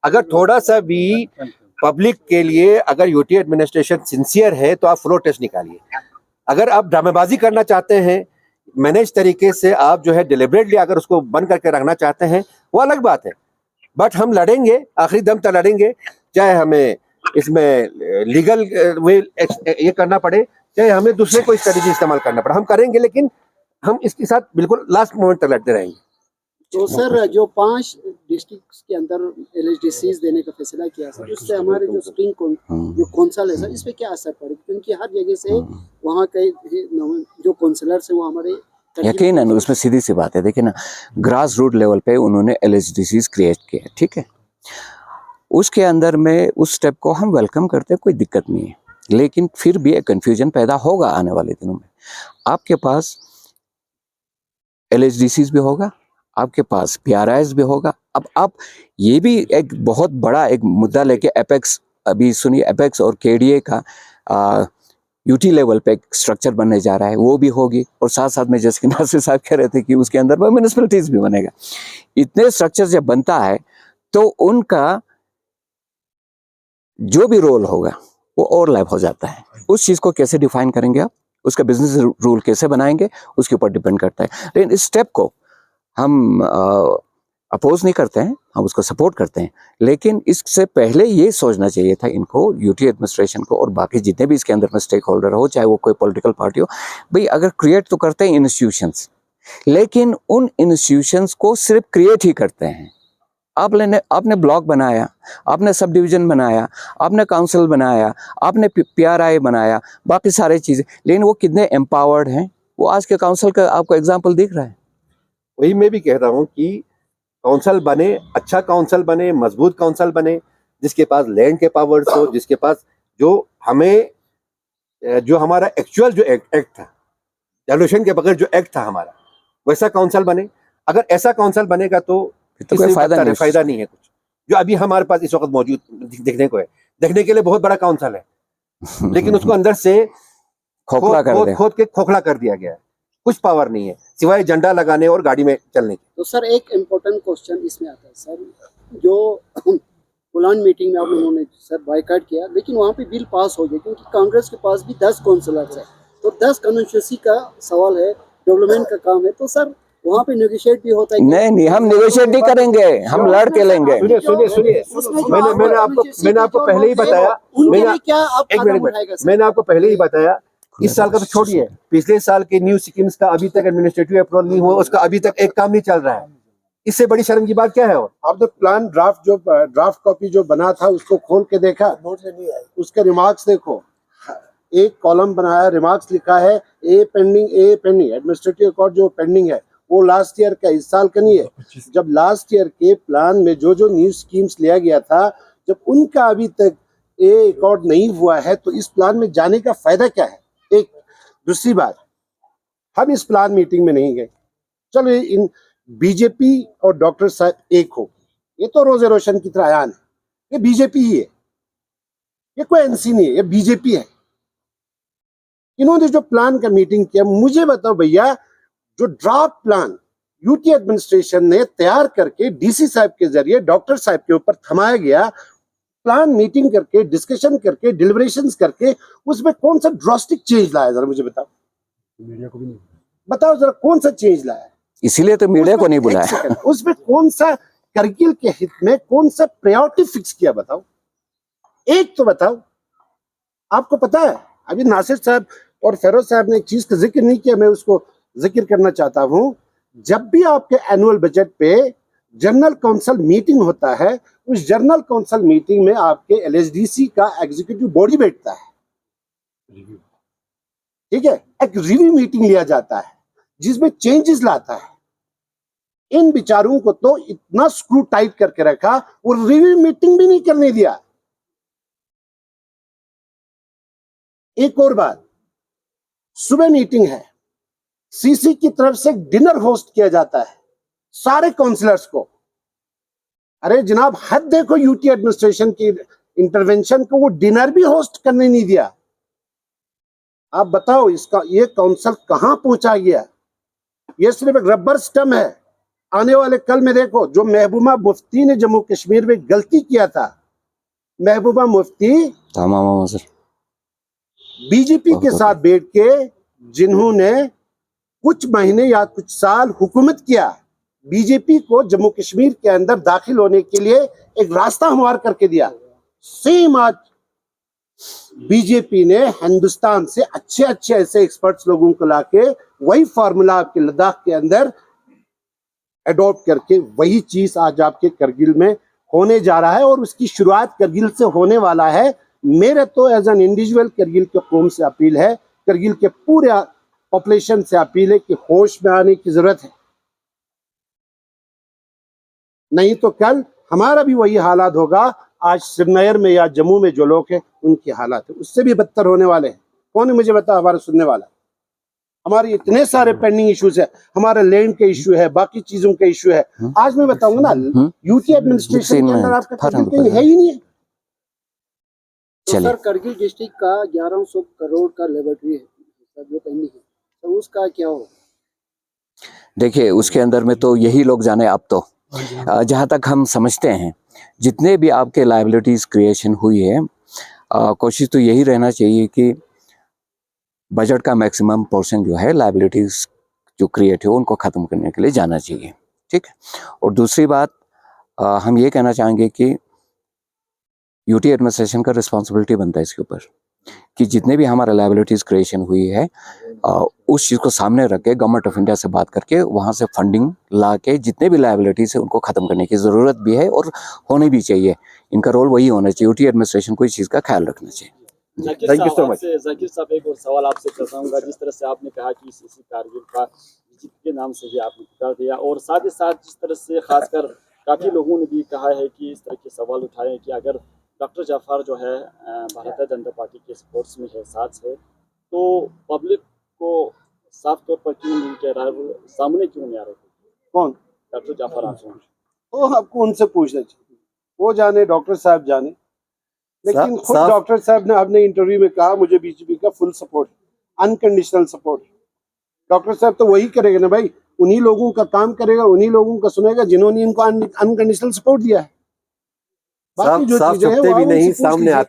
अगर थोड़ा सा भी पब्लिक के लिए अगर यूटी एडमिनिस्ट्रेशन सिंसियर है तो आप फ्लोर टेस्ट निकालिए। अगर आप ड्रामेबाजी करना चाहते हैं, मैनेज तरीके से आप जो है डिलिबरेटली अगर उसको बंद करके रखना चाहते हैं, वो अलग बात है। बट हम लड़ेंगे, आखिरी दम तक लड़ेंगे, चाहे हमें इसमें लीगल वे ये करना पड़े, चाहे हमें दूसरे कोई स्ट्रेटेजी इस्तेमाल करना पड़े, हम करेंगे, लेकिन हम इसके साथ बिल्कुल लास्ट मोमेंट तक लड़ते रहेंगे। तो सर जो 5 डिस्ट्रिक्ट के अंदर LHDCs देने का फैसला किया सर, उससे हमारे जो जो कौंसल है सर, इस पे क्या असर पड़ेगा, क्योंकि हर जगह से वहाँ के जो काउंसलर्स है वो हमारे यकीनन उसमें सीधी सी बात है। देखिए ना, ग्रास रूट लेवल पे उन्होंने LHDCs क्रिएट किए, ठीक है, उसके अंदर में उस स्टेप को हम वेलकम करते हैं, कोई दिक्कत नहीं है, लेकिन फिर भी एक कंफ्यूजन पैदा होगा आने वाले दिनों में। आपके पास LHDCs भी होगा, आपके पास PRIs भी होगा। अब आप ये भी एक बहुत बड़ा एक मुद्दा लेके एपेक्स, अभी सुनिए, एपेक्स और KDA का यूटी लेवल पे एक स्ट्रक्चर बनने जा रहा है, वो भी होगी, और साथ साथ में जैसे कि नासिर साहब कह रहे थे कि उसके अंदर में म्यूनिसिपैलिटीज भी बनेगा। इतने स्ट्रक्चर जब बनता है तो उनका जो भी रोल होगा वो ओवरलैप हो जाता है। उस चीज को कैसे डिफाइन करेंगे आप, उसका बिजनेस रूल कैसे बनाएंगे, उसके ऊपर डिपेंड करता है। लेकिन इस स्टेप को हम अपोज नहीं करते हैं, हम उसको सपोर्ट करते हैं, लेकिन इससे पहले ये सोचना चाहिए था इनको, यूटी एडमिनिस्ट्रेशन को और बाकी जितने भी इसके अंदर में स्टेक होल्डर हो, चाहे वो कोई पॉलिटिकल पार्टी हो, भाई अगर क्रिएट तो करते हैं इंस्टीट्यूशंस, लेकिन उन इंस्टीट्यूशंस को सिर्फ क्रिएट ही करते हैं। आपने ब्लॉक बनाया, आपने सब डिवीजन बनाया, आपने काउंसिल बनाया, आपने PRI बनाया, बाकी सारी चीजें, लेकिन वो कितने एम्पावर्ड हैं, वो आज के काउंसिल का आपको एग्जाम्पल दिख रहा है। वही मैं भी कहता हूँ कि काउंसिल बने, अच्छा काउंसिल बने, मजबूत काउंसिल बने, जिसके पास लैंड के पावर्स हो, जिसके पास जो हमें जो हमारा एक्चुअल जो एक्ट था, रेवोल्यूशन के बगैर जो एक्ट था हमारा, वैसा काउंसिल बने। अगर ऐसा काउंसिल बनेगा तो कोई फायदा नहीं है कुछ, जो अभी हमारे पास इस वक्त मौजूद देखने को है। देखने के लिए बहुत बड़ा काउंसिल है, लेकिन उसको अंदर से खोद के खोखला कर दिया गया है, कुछ पावर नहीं है सिवाय झंडा लगाने और गाड़ी में चलने की। तो सर एक इम्पोर्टेंट क्वेश्चन इसमें आता है सर, जो पुलान मीटिंग में आप लोगों ने सर बायकॉट किया, लेकिन वहाँ पे बिल पास हो गया, क्योंकि कांग्रेस के पास भी 10 काउंसलर्स है, तो 10 कॉन्स्टिट्यूंसी का सवाल है, डेवलपमेंट का काम है, तो सर वहाँ पे नेगोशिएट भी होता है। नहीं, हम नेगोशिएट नहीं करेंगे, हम लड़ के लेंगे। सुनिए, मैंने आपको पहले ही बताया, मैंने आपको पहले ही बताया, इस साल का तो छोड़िए, पिछले साल के न्यू स्कीम्स का अभी तक एडमिनिस्ट्रेटिव अप्रूवल नहीं हुआ, उसका अभी तक एक काम नहीं चल रहा है। इससे बड़ी शर्म की बात क्या है? और आपने प्लान ड्राफ्ट कॉपी जो बना था उसको खोल के देखा, उसके रिमार्क्स देखो, एक कॉलम बनाया, रिमार्क्स लिखा है ए पेंडिंग एडमिनिस्ट्रेटिव अकॉर्ड जो पेंडिंग है वो लास्ट ईयर का, इस साल का नहीं है। जब लास्ट ईयर के प्लान में जो जो न्यू स्कीम्स लिया गया था, जब उनका अभी तक ए अकॉर्ड नहीं हुआ है तो इस प्लान में जाने का फायदा क्या है? एक दूसरी बात, हम इस प्लान मीटिंग में नहीं गए, चलो इन बीजेपी और डॉक्टर साहब एक हो, ये तो रोजे रोशन की तरह आयान है, ये बीजेपी ही है, ये कोई एनसी नहीं है, ये बीजेपी है। इन्होंने जो प्लान का मीटिंग किया, मुझे बताओ भैया, जो ड्राफ्ट प्लान यूटी एडमिनिस्ट्रेशन ने तैयार करके डीसी साहब के जरिए डॉक्टर साहब के ऊपर थमाया गया, प्लान मीटिंग करके, डिस्कशन करके, डिलिब्रेशंस करके, उसमें कौन सा ड्रास्टिक चेंज लाया, जरा मुझे बताओ, मीडिया को भी नहीं बताओ जरा कौन सा चेंज लाया? इसीलिए तो मीडिया को नहीं बुलाया। उसमें कौन सा करगिल के हित में कौन सा प्रायोरिटी फिक्स किया, बताओ, एक तो बताओ। आपको पता है, अभी नासिर साहब और फेरोज साहब ने एक चीज का जिक्र नहीं किया, मैं उसको जिक्र करना चाहता हूं। जब भी आपके एनुअल बजट पे जनरल काउंसिल मीटिंग होता है, उस जनरल काउंसिल मीटिंग में आपके एलएचडीसी का एग्जीक्यूटिव बॉडी बैठता है, ठीक है, एक रिव्यू मीटिंग लिया जाता है जिसमें चेंजेस लाता है। इन विचारों को तो इतना स्क्रू टाइट करके रखा, वो रिव्यू मीटिंग भी नहीं करने दिया। एक और बात, सुबह मीटिंग है, सीसी की तरफ से डिनर होस्ट किया जाता है सारे काउंसलर्स को। अरे जनाब, हद देखो यूटी एडमिनिस्ट्रेशन की इंटरवेंशन को, वो डिनर भी होस्ट करने नहीं दिया। आप बताओ इसका ये काउंसिल कहां पहुंचा गया? ये सिर्फ एक रबर स्टम्प है। आने वाले कल में देखो, जो महबूबा मुफ्ती ने जम्मू कश्मीर में गलती किया था, महबूबा मुफ्ती बीजेपी के साथ बैठ के जिन्होंने कुछ महीने या कुछ साल हुकूमत किया, बीजेपी को जम्मू कश्मीर के अंदर दाखिल होने के लिए एक रास्ता हमवार करके दिया। सेम आज बीजेपी ने हिंदुस्तान से अच्छे अच्छे ऐसे एक्सपर्ट्स लोगों को लाके वही फार्मूला आपके लद्दाख के अंदर अडॉप्ट करके वही चीज आज आपके करगिल में होने जा रहा है, और उसकी शुरुआत करगिल से होने वाला है। मेरे तो एज एन इंडिविजुअल करगिल के कौम से अपील है, करगिल के पूरे पॉपुलेशन से अपील है कि होश में आने की जरूरत है, नहीं तो कल हमारा भी वही हालात होगा आज श्रीनगर में या जम्मू में जो लोग हैं उनकी हालात है, उससे भी बदतर होने वाले हैं। कौन है मुझे बता, हमारे सुनने वाला? हमारे इतने सारे पेंडिंग इश्यूज है, हमारे लैंड के इश्यू है, बाकी चीजों के इश्यू है। आज मैं बताऊंगा ना, यूटी एडमिनिस्ट्रेशन के अंदर आपका कहीं है ही नहीं है। तो सर, करगिल डिस्ट्रिक्ट का 1100 करोड़ का लेबोरेटरी है सर, जो पेंडिंग है, तो उसका क्या हो? देखिए, उसके अंदर में तो यही लोग जाने। अब तो जहाँ तक हम समझते हैं, जितने भी आपके लायबिलिटीज क्रिएशन हुई है, कोशिश तो यही रहना चाहिए कि बजट का मैक्सिमम पोर्शन जो है लायबिलिटीज जो क्रिएट है उनको ख़त्म करने के लिए जाना चाहिए, ठीक है। और दूसरी बात, हम ये कहना चाहेंगे कि यूटी एडमिनिस्ट्रेशन का रिस्पॉन्सिबिलिटी बनता है इसके ऊपर कि जितने भी हमारा लायबिलिटीज क्रिएशन हुई है, उस चीज़ को सामने रख के गवर्नमेंट ऑफ इंडिया से बात करके वहाँ से फंडिंग ला के जितने भी लायबिलिटीज है उनको ख़त्म करने की ज़रूरत भी है और होनी भी चाहिए। इनका रोल वही होना चाहिए, यूटी एडमिनिस्ट्रेशन को इस चीज़ का ख्याल रखना चाहिए। Thank you so much. Zakir साहब, एक और सवाल आपसे कर चाहूँगा। जिस तरह से आपने कहा कि सीसी कारगिल का बीजेपी के नाम से ही आपने पुकार दिया, और साथ ही साथ जिस तरह से खासकर काफ़ी लोगों ने भी कहा है कि इस तरह के सवाल उठाए कि अगर डॉक्टर जाफर जो है भारतीय जनता पार्टी के स्पोर्ट्स में है, साथ है, तो पब्लिक को साफ तौर पर क्यों नहीं कह रहा है, वो सामने क्यों नहीं आ रहे? कौन? डॉक्टर जाफर आजम। तो आपको उनसे पूछना चाहिए, वो जाने, डॉक्टर साहब जाने। लेकिन खुद डॉक्टर साहब ने अपने इंटरव्यू में कहा मुझे बीजेपी का full support, unconditional support. Doctor साहब तो वही करेगा ना भाई, उन्हीं लोगों का काम करेगा, उन्हीं लोगों का सुनेगा जिन्होंने इनको अनकंडीशनल सपोर्ट दिया है। बाकी जो चीजें हैं वो भी नहीं उनसे पूछ सामने लीजिए। आते।